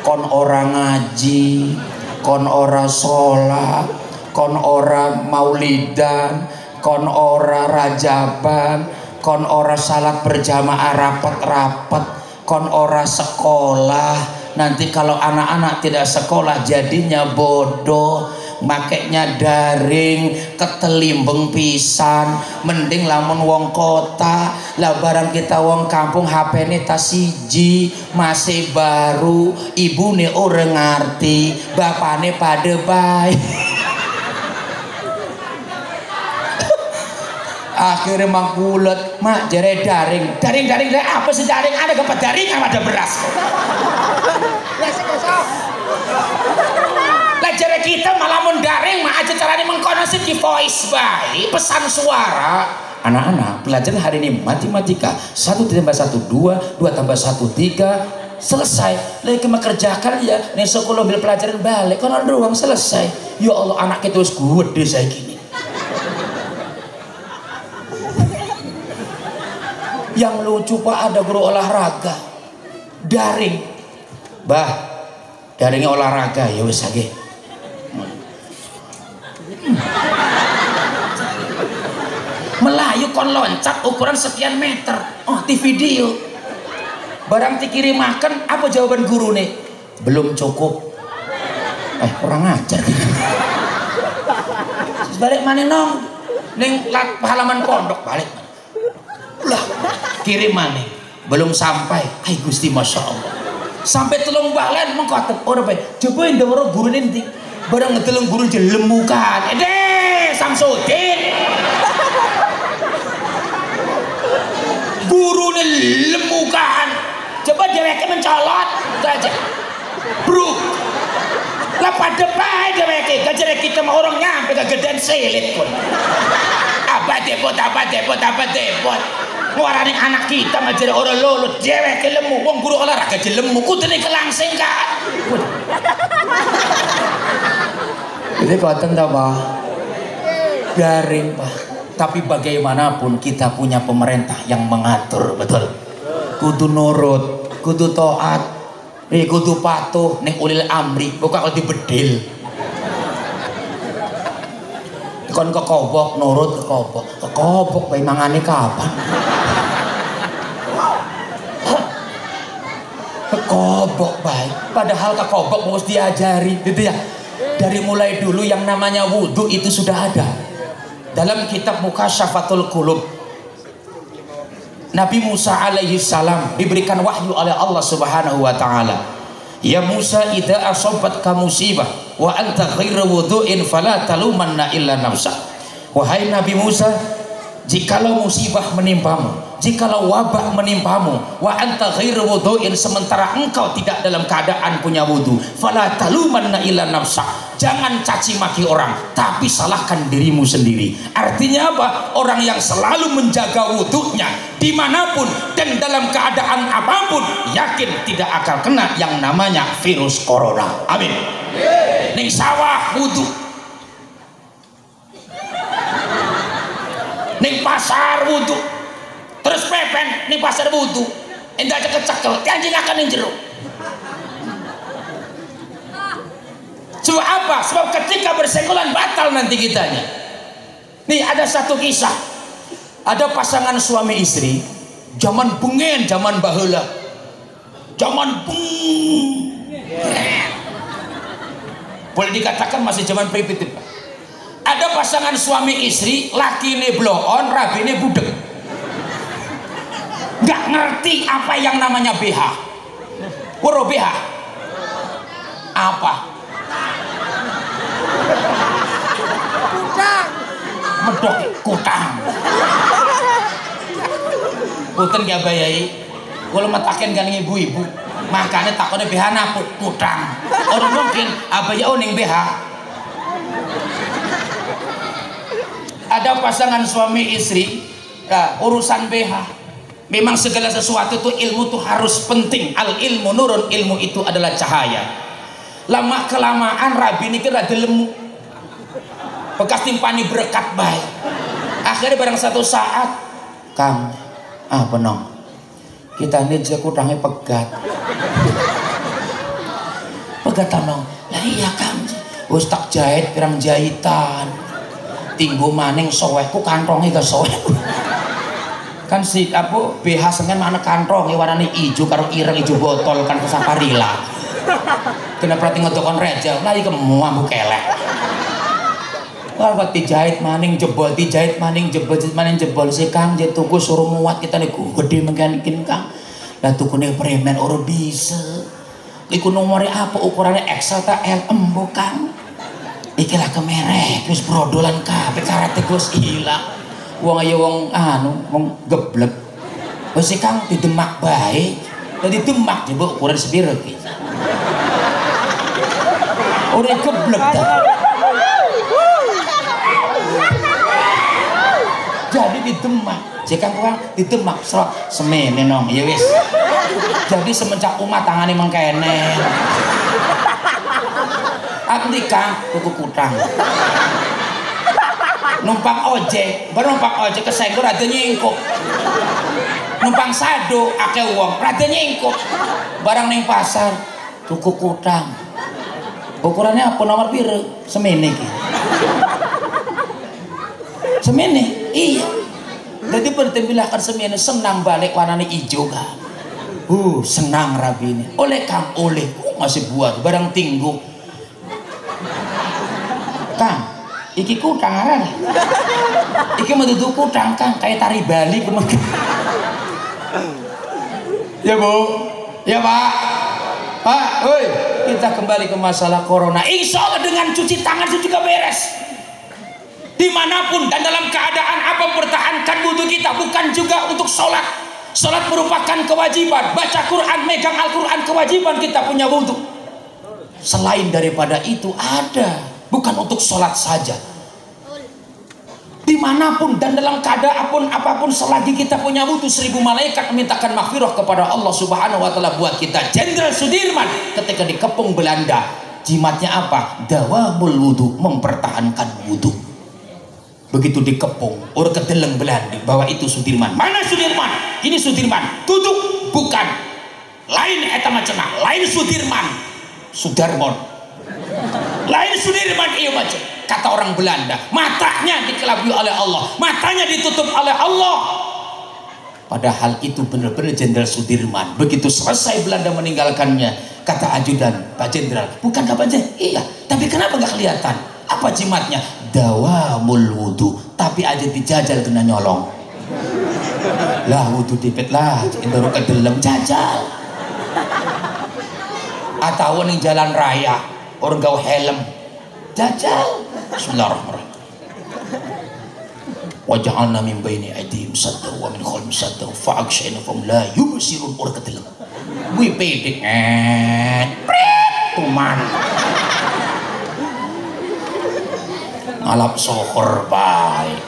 kon orang ngaji, kon ora sholat, kon ora maulidan, kon ora rajaban, kon ora salat berjamaah rapat-rapat, kon ora sekolah. Nanti kalau anak-anak tidak sekolah jadinya bodoh, makanya daring ketelimbeng pisan. Mending lamun wong kota lah, barang kita wong kampung HP ini tas siji masih baru, ibune ora ngerti, bapane pada baik. Akhirnya mangkulet, mak jere daring apa sih daring? Ada kepa daring ada beras. Lah jere kita malah mendaring mak aja caranya mengkonosi di voice by pesan suara. Anak-anak pelajaran hari ini matematika 1 tambah 1 2, 2 tambah 1 3, selesai. Lagi mengerjakan ya nih sekolah ambil pelajaran balik kono doang selesai. Ya Allah, anak kita wis gede saya gini. Yang lucu Pak, ada guru olahraga daring, bah daringnya olahraga ya wis lagi. Melayu kon loncat ukuran sekian meter, oh di video barang dikirim makan, apa jawaban guru nih? Belum cukup. Kurang ajar. Balik mana nong neng halaman pondok, balik lah kirim mana belum sampai. Hai Gusti, Masya Allah, sampai telung balen mengkotep orang baik coba yang orang guru nanti barang ngetelung guru jelemukan Samsudin guru lemukan, coba dia mencolot aja bro lah pada baik dia kayak kita mau orang nyampe kegedean selit pun apa depot ngeluarin anak kita ngajar orang lolut cewek lemu, wong guru olahraga jelemu kudune kelangsing kan. Jadi keliatan tak Pak? Garing Pak. Tapi bagaimanapun kita punya pemerintah yang mengatur, betul. Kudu nurut, kudu taat, kudu patuh ning ulil amri, bukan kalau dibedil. Kon kekobok nurut kekobok bae mangane kapan? Kekobok baik, padahal kekobok harus diajari gitu ya. Dari mulai dulu yang namanya wudhu itu sudah ada dalam kitab Mukasyafatul Qulub. Nabi Musa alaihi salam diberikan wahyu oleh Allah Subhanahu wa taala. Ya Musa, idza asabatka musibah wa anta ghairu wudhu'in fala talumanna illa nafsa. Wahai Nabi Musa, jikalau musibah menimpamu, jikalau wabah menimpamu, wa anta ghairu wudhu'in, sementara engkau tidak dalam keadaan punya wudu, fala talumanna illa nafsa, jangan caci maki orang, tapi salahkan dirimu sendiri. Artinya apa? Orang yang selalu menjaga wudunya dimanapun dan dalam keadaan apapun, yakin tidak akan kena yang namanya virus corona. Amin. Ning sawah wudu, ning pasar wudu, terus pepen ning pasar wudu, enggak ada kecekel, anjing akan ning jero. Sebab apa? Sebab ketika bersenggolan batal nanti kitanya. Nih ada satu kisah, ada pasangan suami istri, zaman bengen, zaman baheula, zaman boleh dikatakan masih zaman primitif. Ada pasangan suami istri, laki ini bloon, rabi ini budek, nggak ngerti apa yang namanya BH. Woro BH apa? Kutang. Medok kutang. Punten ya bayai, kalau matakan kan ibu-ibu, makanya takutnya BH naput kutang. Orang mungkin abaya oning BH. Ada pasangan suami istri, urusan BH. Memang segala sesuatu itu ilmu tuh harus penting. Al ilmu nurun, ilmu itu adalah cahaya. Lama kelamaan rabi ini kira lemu, bekas timpani berkat baik. Akhirnya barang satu saat, Kang, apa nong? Kita ini aja kudangnya pegat. Pegat nong. Lah iya Kang. Wis tak jahit pirang jahitan. Tinggu maning sowekku kantongnya ke sowek. Kan si apa BH sengen mana kantongnya warnanya hijau karo ireng hijau botol kan ke Saparilla. Kena perhati ngedokon reja, lagi ke muambu kelek. Wah, dijahit maning jebol, dijahit maning jebol, maning jebol si Kang jadi tuku suruh muat kita nih gede mengganikin Kang. Lah tuku nih premen ora bisa. Iku nomornya apa ukurannya XL ta L embo Kang. Iki lah kemerek, terus brodolan kabeh karate Gus ilang. Wong ayo wong wong geblek. Wis si Kang didemak bae. Dadi demak jebok ukuran sepiro iki. Ora geblek ta. Jadi didemak, jika kurang didemak serot semene nong, ya wis. Jadi semenjak umat tangane mengkene. Abdi Kang tuku kutang. Numpang ojek, baru numpang ojek kesenggol rada nyingkup. Numpang sado akeh wong rada nyingkup. Barang ning pasar tuku kutang. Ukurannya apa nomor piro? Semene iki. Semene, iya. Jadi bertembilahkan semene senang balik warnanya hijau kan. Senang rabi ini. Oleh Kang, oleh masih buat barang tinggu. Kang, iki kutang arang. Iki mau duduk kutang Kang, kayak tari Bali kemungkinan. Ya Bu, ya Pak. Pak, woi, kita kembali ke masalah corona. Insya Allah dengan cuci tangan itu juga beres. Dimanapun dan dalam keadaan apa pertahankan wudhu kita, bukan juga untuk sholat. Sholat merupakan kewajiban, baca Quran, megang Al-Quran kewajiban kita punya wudhu. Selain daripada itu ada, bukan untuk sholat saja. Dimanapun dan dalam keadaan apapun selagi kita punya wudhu, 1000 malaikat memintakan maghfirah kepada Allah Subhanahu wa taala buat kita. Jenderal Sudirman ketika dikepung Belanda, jimatnya apa? Dawamul wudhu, mempertahankan wudhu. Begitu dikepung, orang kedeleng Belanda bahwa itu Sudirman. Mana Sudirman? Ini Sudirman. Duduk, bukan. Lain eta macana, lain Sudirman. Sudarmon. Lain Sudirman iya macam. Kata orang Belanda, matanya dikelabui oleh Allah, matanya ditutup oleh Allah. Padahal itu benar-benar Jenderal Sudirman. Begitu selesai Belanda meninggalkannya, kata ajudan, Pak Jenderal, bukan Pak Jenderal? Iya, tapi kenapa nggak kelihatan? Apa jimatnya? Dawamul wudhu, tapi aja dijajal kena nyolong. Lah wudhu dipet lah, indoro ke dalam jajal. Atau ning jalan raya, orang gawe helm, jajal. Bismillahirrahmanirrahim. Waja'alna min baini aydihim sadda wa min khalfihim sadda fa'aghshayna fahum la yubsirun, orang ke dalam. Wih pede, tuman. Alap sohor baik.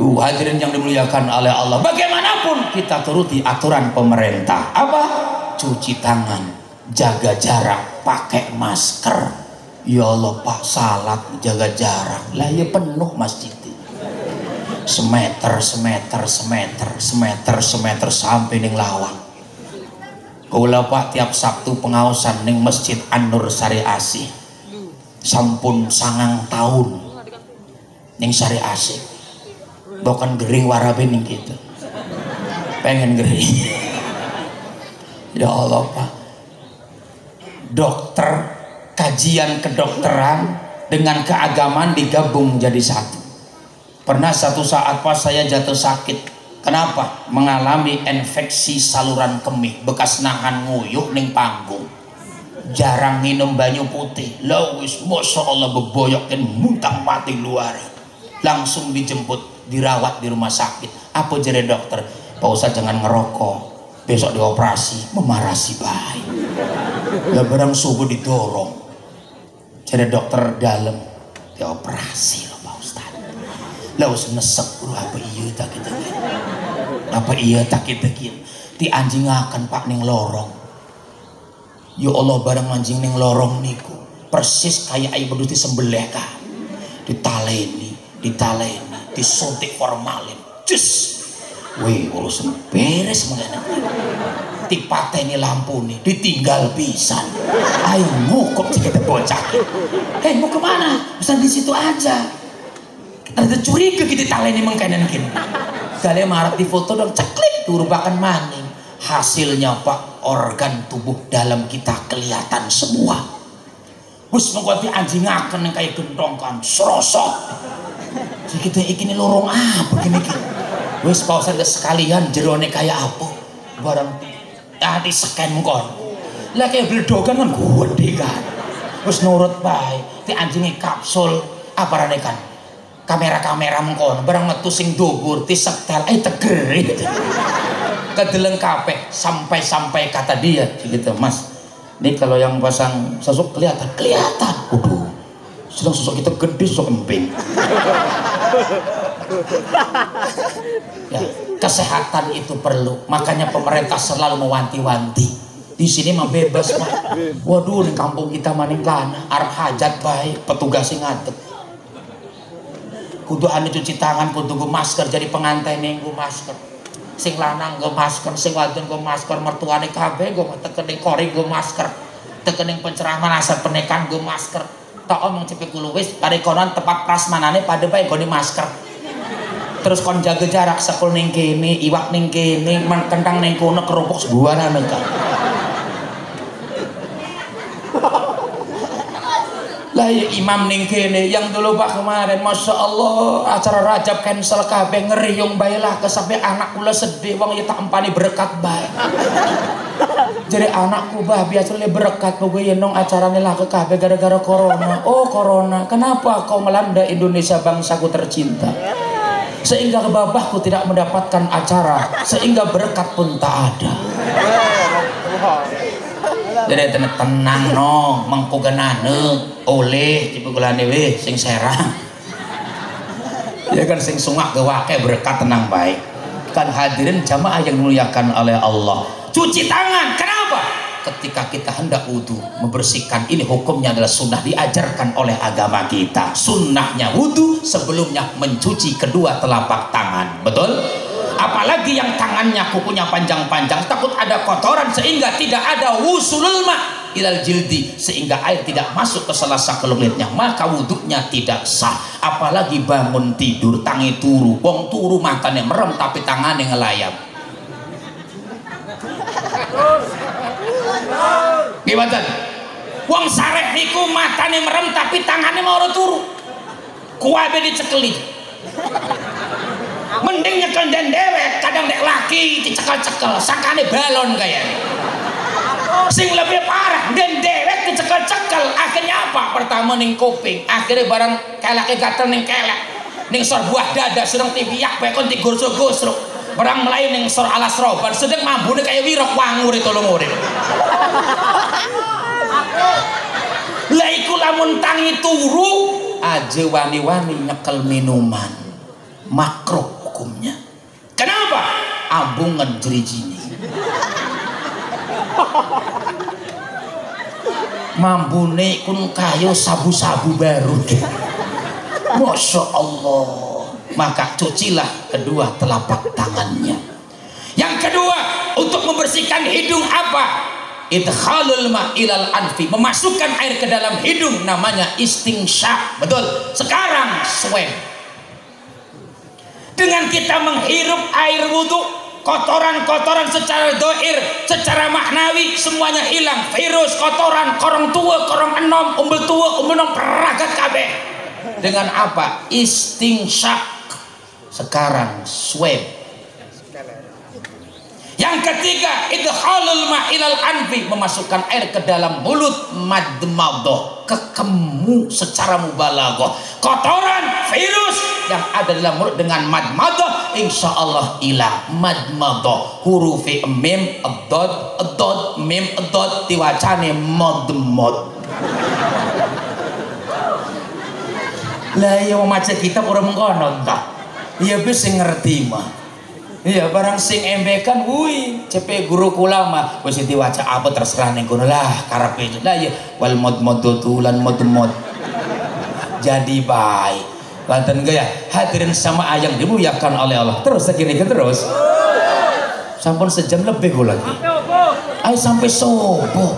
Hadirin yang dimuliakan oleh Allah, bagaimanapun kita turuti aturan pemerintah. Apa? Cuci tangan, jaga jarak, pakai masker. Ya Allah Pak, salat jaga jarak. Lah ya penuh masjid. Semeter sampai ning lawang. Kula Pak tiap Sabtu pengaosan ning Masjid An-Nur Sari Asih. Sampun 9 tahun ning Sari Asih. Bukan gering warabe ning gitu. Pengen gering. Ya Allah Pak. Dokter, kajian kedokteran dengan keagamaan digabung jadi satu. Pernah satu saat pas saya jatuh sakit. Kenapa? Mengalami infeksi saluran kemih, bekas nahan nguyuh ning panggung. Jarang minum banyu putih. Lawis, masya Allah beboyokin muntah mati luar. Langsung dijemput, dirawat di rumah sakit. Apa jadi dokter? Pak Ustadz jangan ngerokok, besok dioperasi. Memarasi baik. Lah barang subuh didorong. Jadi dokter dalam dioperasi loh Pak Ustadz. Lah usah nesek apa iya tak kita. Apa iya tak kita di anjing akan Pak ning lorong. Ya Allah bareng anjing ning lorong niku persis kayak air beduti sembelih kan. Ditaleni disuntik formalin. Cus. Wih, urusan beres mengenai. Dipateni lampu nih, ditinggal pisan. Ayo ngokok kita bocah. Mau kemana? Bisa di situ aja. Ada curiga kita taleni mengkanan kin. Kalian marah di foto dong, ceklik turbakan maning. Hasilnya Pak, organ tubuh dalam kita kelihatan semua. Bus menguati anjing akan yang kayak gendong kan, serosot. Jadi kita ini lorong apa gini. Wes pausan sekalian jerone kayak apa barang di scan mengkon lah kayak bledogan kan gede kan terus nurut baik di anjingnya kapsul apa rane kan kamera mengkon barang metu sing dhuwur ti setel tegerit kedeleng kabeh sampai kata dia gitu Mas ini kalau yang pasang sosok kelihatan waduh sedang sosok kita gede sosok emping. Ya, kesehatan itu perlu, makanya pemerintah selalu mewanti-wanti. Di sini mah bebas mah. Waduh, di kampung kita maning kana, arep hajat baik, petugasnya ngadep. Kudu anu cuci tangan, kudu nggo masker, jadi pengantin nggo masker. Sing lanang nggo masker, sing wadon nggo masker, mertuane kabeh nggo tekening kori nggo masker. Tekening pencerahan asal penekan nggo masker. Tak omong cepet kulo wis pada konon tepat prasmanane pada bae nggone masker. Terus kon jaga jarak sekul ning kene, iwak ning kene, kentang ning kono kerupuk sebuahan kan. Lah ya imam ning kene yang dulu Pak kemarin Masya Allah acara Rajab cancel kabeh ngeriung bae lah kesampe anak kula sedih wong ya tak empani berkat bae. Jadi anakku bah biasanya berkat pokoknya nong acaranya lah ke kabeh gara-gara corona. Oh corona, kenapa kau melanda Indonesia bangsaku tercinta? Sehingga babahku tidak mendapatkan acara, sehingga berkat pun tak ada. Jadi tenang nong, mengkugenane oleh dipukulane weh sing serang. Ya kan sing sungak gewake berkat tenang baik. Kan hadirin jamaah yang dimuliakan oleh Allah. Cuci tangan, kenapa? Ketika kita hendak wudhu, membersihkan ini hukumnya adalah sunnah diajarkan oleh agama kita. Sunnahnya wudhu sebelumnya mencuci kedua telapak tangan, betul? Apalagi yang tangannya kukunya panjang-panjang, takut ada kotoran sehingga tidak ada wusulul ma ilal jildi, sehingga air tidak masuk ke salah satu kulitnya, maka wudhunya tidak sah. Apalagi bangun tidur tangi turu, wong turu matanya merem tapi tangannya ngelayap. Gimana? Wong sareh niku matane merem tapi tangannya mau turu. Kuwabe dicekeli. Mending nyekel den dewek, kadang dek laki dicekel-cekel, sakane balon kayaknya. Sing lebih parah, den dewek dicekel-cekel, akhirnya apa? Pertama ning kuping, akhirnya barang kelake gatel ning kelek, ning sor buah dada sedang tibiak bae kon digosok-gosok. Orang melayu ning sor alas roban sedang mambune kayak wirok wangur itu lho murid. Lah iku lamun tangi turu aja wani-wani nyekel minuman. Makruh hukumnya. Kenapa? Ambungan jerijini. Mambune kun kayo sabu-sabu baru. Masya Allah. Maka cucilah kedua telapak tangannya. Yang kedua, untuk membersihkan hidung apa? Idkhalul ma ilal anfi, memasukkan air ke dalam hidung, namanya istinsyak. Betul. Sekarang swab. Dengan kita menghirup air wudhu, kotoran-kotoran secara doir, secara maknawi semuanya hilang. Virus, kotoran, korong tua, korong enom, umbel tua, umbel enom, peragat kabeh. Dengan apa? Istinsyak. Sekarang swab. Yang ketiga, idkhalul ma ilal anfi, memasukkan air ke dalam mulut, madmadhah, kekemu secara mubalaghah. Kotoran, virus yang ada dalam mulut dengan madmadhah insyaallah ilah. Madmadhah huruf mim ad-dad mim ad-dad diwacane madmad. Lah ya maca kitab ora mengkono ta. Iya bis sing ngerti mah. Iya barang sing embekan wuih cepet guru kula mah wis diwaca apa terserah ning kono lah karepe. Lah ya wal madmadatu lan madmad. Jadi baik Lanten gaya hadirin sama ayang dimuliakan oleh Allah. Terus segini terus. Sampun sejam lebih gue lagi. Ayo sampai subuh.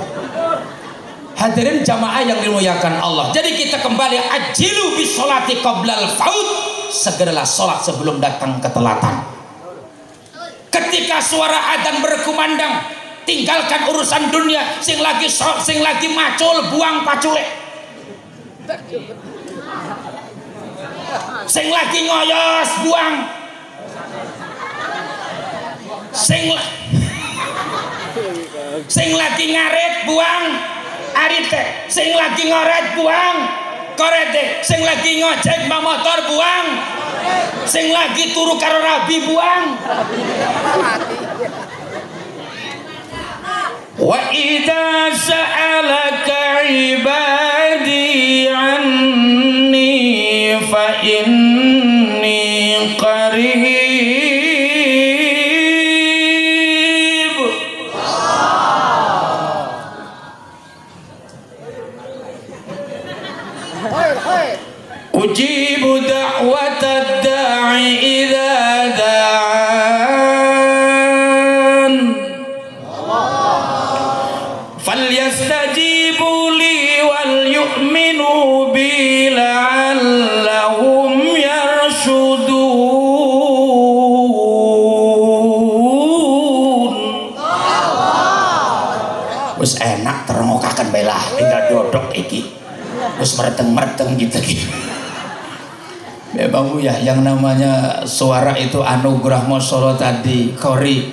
Hadirin jamaah yang dimuliakan Allah. Jadi kita kembali ajilu bis sholati qoblal faut. Segeralah sholat sebelum datang ketelatan. Ketika suara adzan berkumandang, tinggalkan urusan dunia. Sing lagi macul, buang pacule. Sing lagi ngoyos, buang. Sing lagi ngaret, buang arite. Sing lagi ngoret, buang korete. Sing lagi ngojek mbak motor, buang. Sing lagi turu karo rabi, buang. Wa idza sa'alaka ibadi anni fa inni qarib. Ujibu da'watad da'i idza da'an falyastajibu li wal yu'minu bi la'allahum yarshudun. Wis enak terengokaken belah tinggal dodok iki. Wis mereteng-mereteng gitu. Memang ya yang namanya suara itu anugerah masyaallah tadi Kori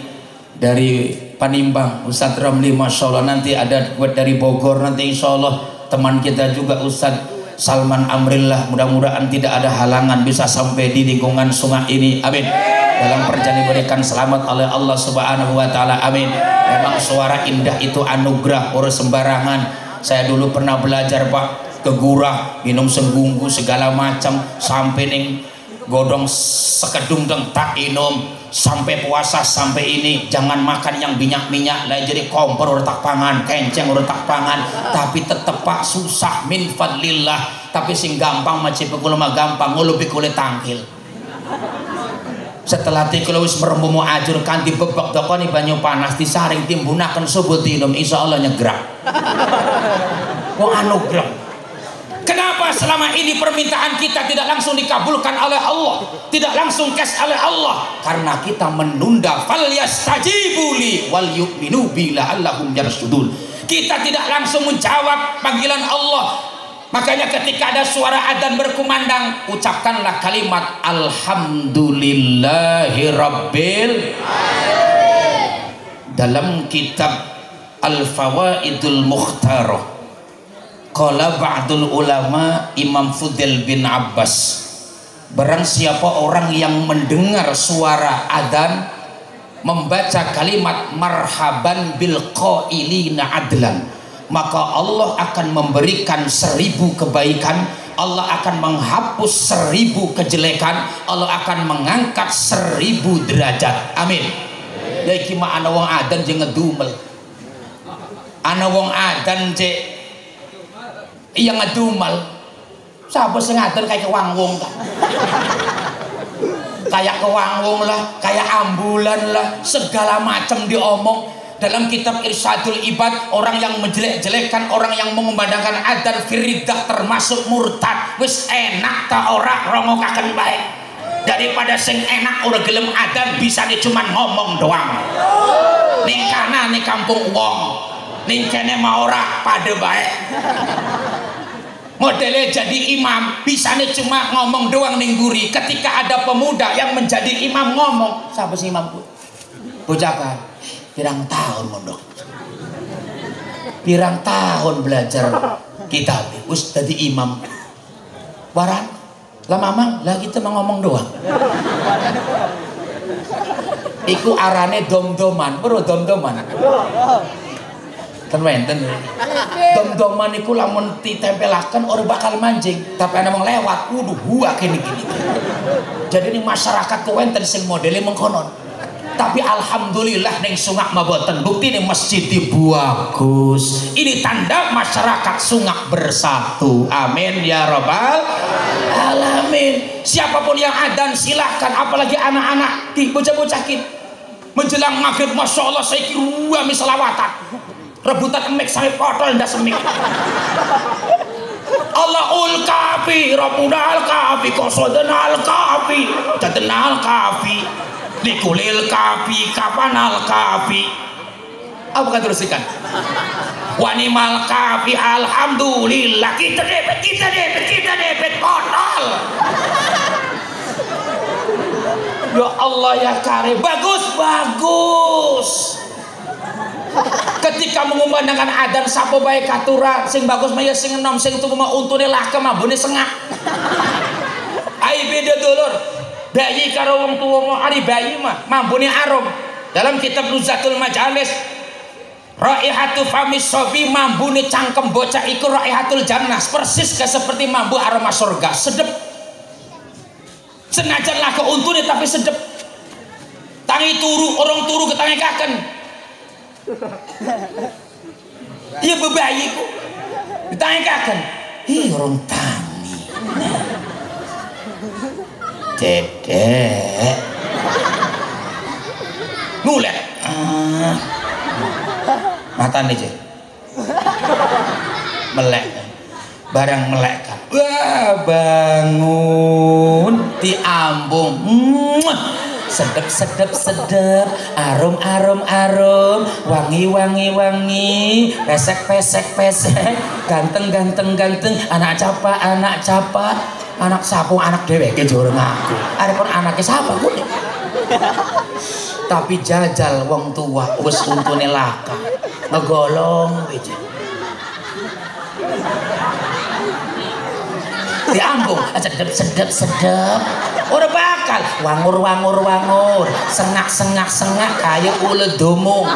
dari Panimbang Ustadz Ramli masyaallah, nanti ada buat dari Bogor nanti insyaallah teman kita juga Ustadz Salman Amrillah, mudah-mudahan tidak ada halangan bisa sampai di lingkungan sungai ini, amin. Dalam perjalanan diberikan selamat oleh Allah Subhanahu wa taala, amin. Memang suara indah itu anugerah, ora sembarangan. Saya dulu pernah belajar Pak ke Gurah, minum senggunggu segala macam sampai ning godong sekedung deng tak inum sampai puasa sampai ini. Jangan makan yang minyak-minyak lah, jadi kompor udah tak pangan, kenceng udah tak pangan, tapi tetep Pak susah min fadlillah. Tapi sing gampang macam pekul mah gampang ngulubi kulit tangkil. Setelah tikul wis merembumu ajur kanthi bebek dokoni banyu panas disaring timbunaken subuh tinum insyaallah nyegrak. Wong anugerah. Kenapa selama ini permintaan kita tidak langsung dikabulkan oleh Allah, tidak langsung cash oleh Allah? Karena kita menunda. Falyastajibu li wal yu'minu bi la'allahum yarshudun. Kita tidak langsung menjawab panggilan Allah. Makanya ketika ada suara adzan berkumandang, ucapkanlah kalimat alhamdulillahi rabbil alamin. Dalam kitab Al-Fawaidul Mukhtarah, qala ba'dul ulama Imam Fudail bin Abbas, barang siapa orang yang mendengar suara adzan membaca kalimat marhaban bil qailina adlan, maka Allah akan memberikan 1000 kebaikan, Allah akan menghapus 1000 kejelekan, Allah akan mengangkat 1000 derajat, amin. Jadi kima ana wong adzan je ngedumel, ana wong adzan je iya ngedumal. Siapa sing ngatur kayak kewangwong kan? Kayak kewangwong lah, kayak ambulan lah, segala macam diomong. Dalam kitab Irsyadul Ibad, orang yang menjelek-jelekan, orang yang mengumandangkan adzan firidah termasuk murtad. Wis enak ta ora rongokaken bae. Daripada sing enak ora gelem adzan bisa cuma ngomong doang. Ning kana ning kampung wong, ning kene mah ora pade bae. Modelnya jadi imam bisanya cuma ngomong doang ning guri. Ketika ada pemuda yang menjadi imam ngomong, siapa sih imamku? Bocah kan pirang tahun mondok, pirang tahun belajar kitab, us jadi imam waran lah mamang lah kita mau ngomong doang. Iku arane dom-doman, bro dom-doman. Tenwenten dom-doman iku lamun ditempelaken ora bakal mancing, tapi ana wong lewat kudu huak kene gini. Jadi ini masyarakat ku wenten sing modele mengkonon. Tapi alhamdulillah neng Sungak maboten bukti nih masjid bagus. Ini tanda masyarakat Sungak bersatu. Amin ya robbal alamin. Siapapun yang adzan silahkan, apalagi anak-anak di bocah-bocah kita menjelang maghrib, masya Allah saya kira selawatan rebutan emik sampai potol ndak semik. Allahul kafi Rabbunal kafi Qasodnal kafi Jadnal kafi Likulil kafi Kapanal kafi. Apa kan teruskan? Wanimal kafi alhamdulillah. Kita debet potol. Ya Allah ya karim, bagus. Ketika mengumandangkan adzan sapo bae katuran sing bagus mah ya sing enom, sing tuku mah untune lakem ambune sengak. Ai beda dulur. Bayi karo wong tuwa mah ari bayi mah mambune arum. Dalam kitab Nuzatul Majalis, raihatu famis sobi, mambune cangkem bocah iku raihatul jannah, persis kayak seperti mambu aroma surga, sedep. Senajan lah ke untune tapi sedep. Tangi turu, orang turu ke tangi kaken. Iya bebayiku ditanyakan, ih orang tangi dedek ngulet mata nih je melek barang melek kan, wah bangun diambung sedep arum wangi pesek ganteng anak capa anak sapu anak dheweke jorong aku arepon anake sapa kuwi. Tapi jajal wong tua wis untune laka ngegolong aja diambung sedep ora bakal wangur sengak kaya ulet domong.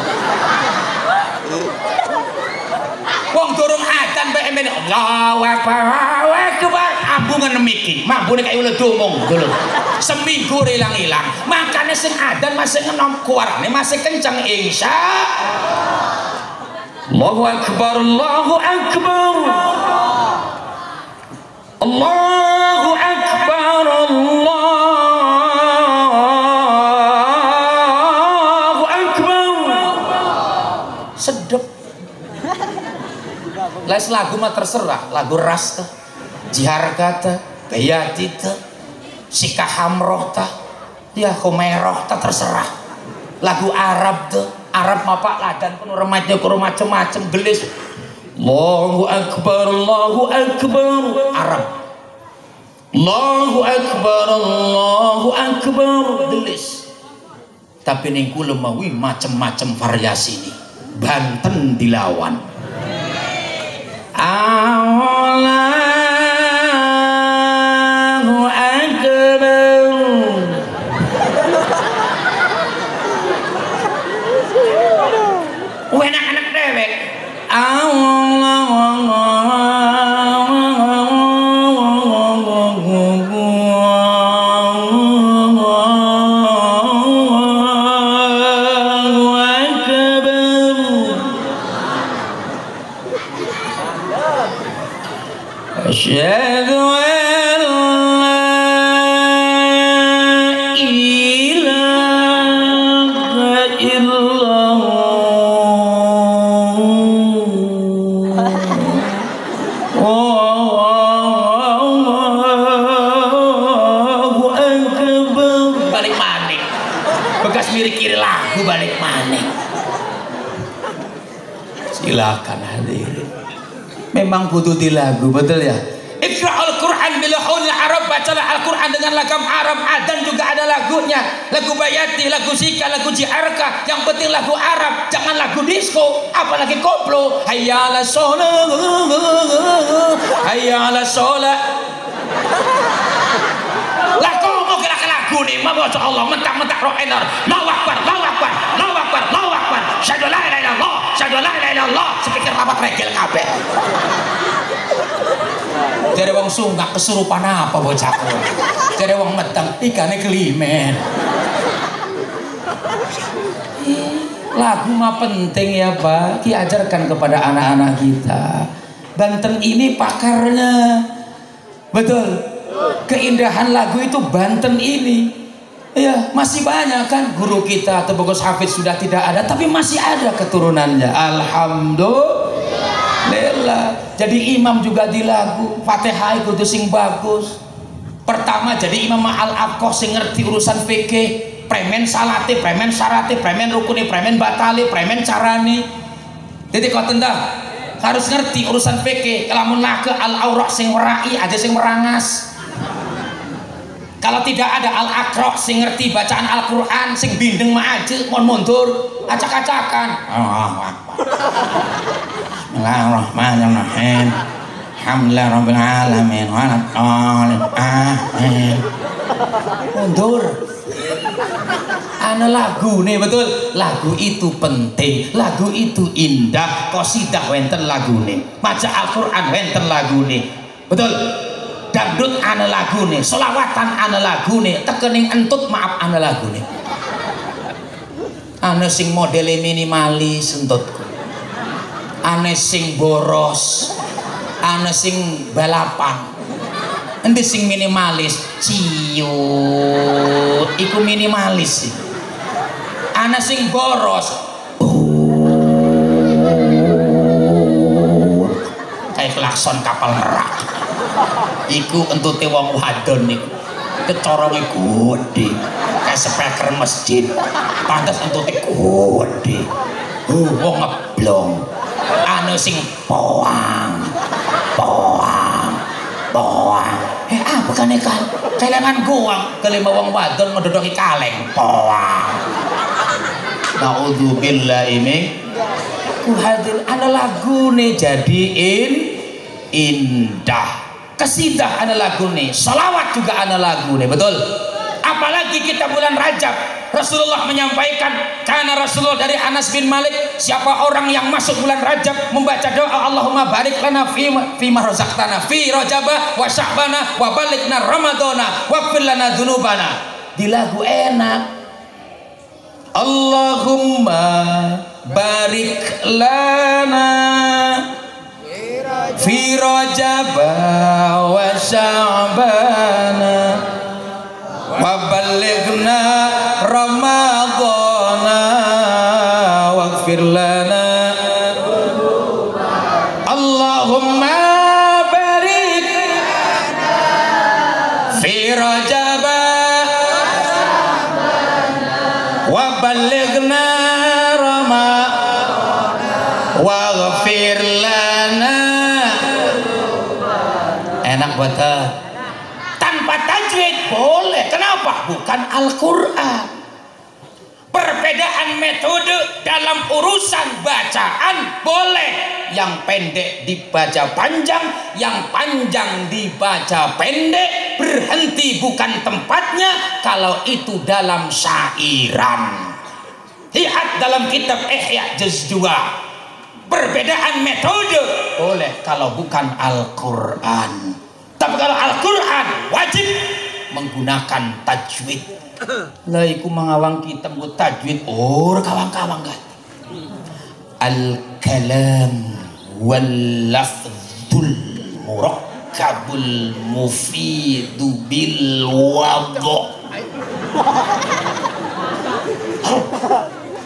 Wong durung adzan bae men Allahu Akbar ambungan miki mambune kaya ulet domong dulu seminggu ilang-ilang. Makanya sing adzan masih ngenom kuarane masih kenceng insya Allahu Akbar Allahu Akbar Allahu Akbar Allahu Akbar. Sedep. Les lagu mah terserah, lagu ras teh, jiharka teh, bayati teh, sikahamroh teh, ya humeroh teh terserah. Lagu Arab teh, Arab mah pak ladan pun remaja kurang macem-macem gelis. Allahu Akbar Arab. Allahu Akbar gelis. Tapi ning kula mawi macem-macem variasi ini. Banten dilawan. Allahu Akbar. Anak-anak dewek. Asyhadu an la ilaha illallah Allahu Akbar. Balik manik bekas mirip kiri lagu balik manik. Silakan hadirin. Memang butuh di lagu, betul ya? Iqra'ul Qur'an bilahul Arab, bacalah Al-Qur'an dengan lagam Arab. Adzan juga ada lagunya, lagu bayati, lagu sika, lagu jiharka. Yang penting lagu Arab, jangan lagu disco, apalagi koplo. Hayya 'alas shalah, hayya 'alas shalah. Lah kok mau lagu nih, masya Allah, mentak-mentak roh enar. Allahu Akbar, Allahu Akbar, Allahu Akbar, Allahu Akbar. Syahadu la ilaha illallah, syahadu la ilaha illallah. Sepikir rapat regel kabeh. Jadi wong Sungak kesurupan apa bocahku? Jadi wong meteng ikane kelimen. Lagu mah penting ya Pak, diajarkan kepada anak-anak kita. Banten ini pakarnya, betul. Keindahan lagu itu Banten ini. Ya masih banyak kan guru kita atau Bagus Hafiz sudah tidak ada, tapi masih ada keturunannya. Alhamdulillah. Jadi imam juga di lagu Fatihah itu sing bagus. Pertama jadi imam al-Aqoh sing ngerti urusan fikih. Premen salate, premen syarate, premen rukuni, premen batali, premen carani. Jadi kau tentang harus ngerti urusan fikih. Lamun lake al-aurah sing werai aja sing merangas. Kalau tidak ada al-aqra sing ngerti bacaan Al-Qur'an sing bindeng mah aja mon mundur acak-acakan. Bismillahirrahmanirrahim. Alhamdulillahirabbil alamin. Amin. Mundur. Ana lagu nih betul, lagu itu penting, lagu itu indah, qasidah wenten lagu nih, maca Al-Quran wenten lagu nih, betul. Dangdut ana lagu nih, solawatan ana lagu nih, tekening entut maaf ana lagu nih. Ana sing modele minimalis entutku, ana sing boros, ana sing balapan. Endi sing minimalis ciut iku minimalis sih. Ana sing boros kayak klakson kapal merak iku entute wong wadon niku kecorone gede kayak speaker masjid pantes entute gede wong ngeblong. Ana sing poang bukan kan kelengan goang kelima wong wadon ngedodoki kaleng poang. Naudzubillahi min kuhadir. Ana lagu nih jadi indah, kesidah ana lagu nih, salawat juga ana lagu nih, betul. Apalagi kita bulan Rajab, Rasulullah menyampaikan karena Rasulullah dari Anas bin Malik, siapa orang yang masuk bulan Rajab membaca doa Allahumma barik lana fi ma razaqtana fi Rajaba wa Sya'bana wa balikna Ramadana wa fir lana dzunubana. Di lagu enak, Allahumma barik lana fi Rajaba wa Sya'bana wa balighna Ramadana waghfir lana. Allahumma barik fi Rajab wa balighna Ramadana waghfir lana. Enak betul. Tanpa tajwid boleh. Kenapa? Bukan Al-Quran. Perbedaan metode dalam urusan bacaan boleh. Yang pendek dibaca panjang, yang panjang dibaca pendek. Berhenti bukan tempatnya kalau itu dalam syairan. Lihat dalam kitab Ihya juz 2. Perbedaan metode boleh kalau bukan Al-Quran. Tapi kalau Al-Quran wajib menggunakan tajwid. Lah iku mengawang kita buat tajwid kawang-kawang kan. Al-kalam wal lafdzul murakkabul mufidu bil wadh.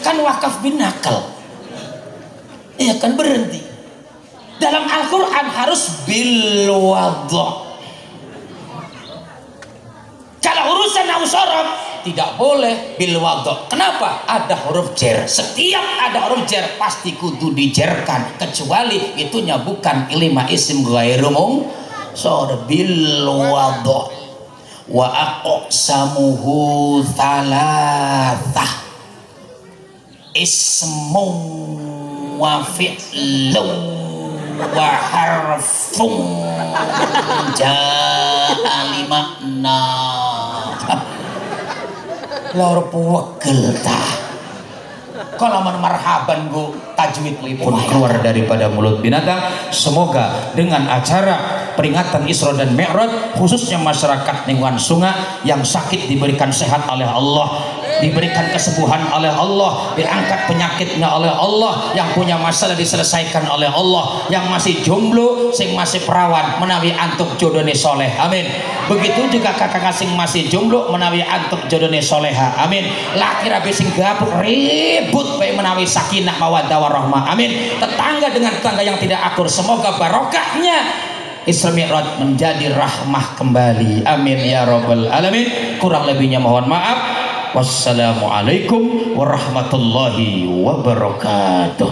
Kan wakaf bin nakal. Iya kan berhenti. Dalam Al-Quran harus bil wadh. Kalau urusan nahwu sorof tidak boleh bil wadh. Kenapa? Ada huruf jer. Setiap ada huruf jer pasti kudu dijerkan, kecuali itunya bukan ilma isim ghairu mawsul bil wadh. Wa aqsamuhu thalathah ismun wa fi'lun wa harfun ja'a limakna. Lor puwegel ta. Kalau marhaban go tajwid pun keluar daripada mulut binatang. Semoga dengan acara peringatan Isra dan Mi'raj khususnya masyarakat Lingkungan Sungai yang sakit diberikan sehat oleh Allah. diberikan kesembuhan oleh Allah, diangkat penyakitnya oleh Allah, yang punya masalah diselesaikan oleh Allah, yang masih jomblo sing masih perawan menawi antuk jodone soleh, amin. Begitu juga kakak sing masih jomblo menawi antuk jodone soleha, amin. Laki rabi sing gabuk ribut baik menawi sakinah mawaddah warahmah, amin. Tetangga dengan tetangga yang tidak akur, semoga barokahnya Isra Mi'raj menjadi rahmah kembali, amin ya rabbal alamin. Kurang lebihnya mohon maaf. Wassalamualaikum warahmatullahi wabarakatuh.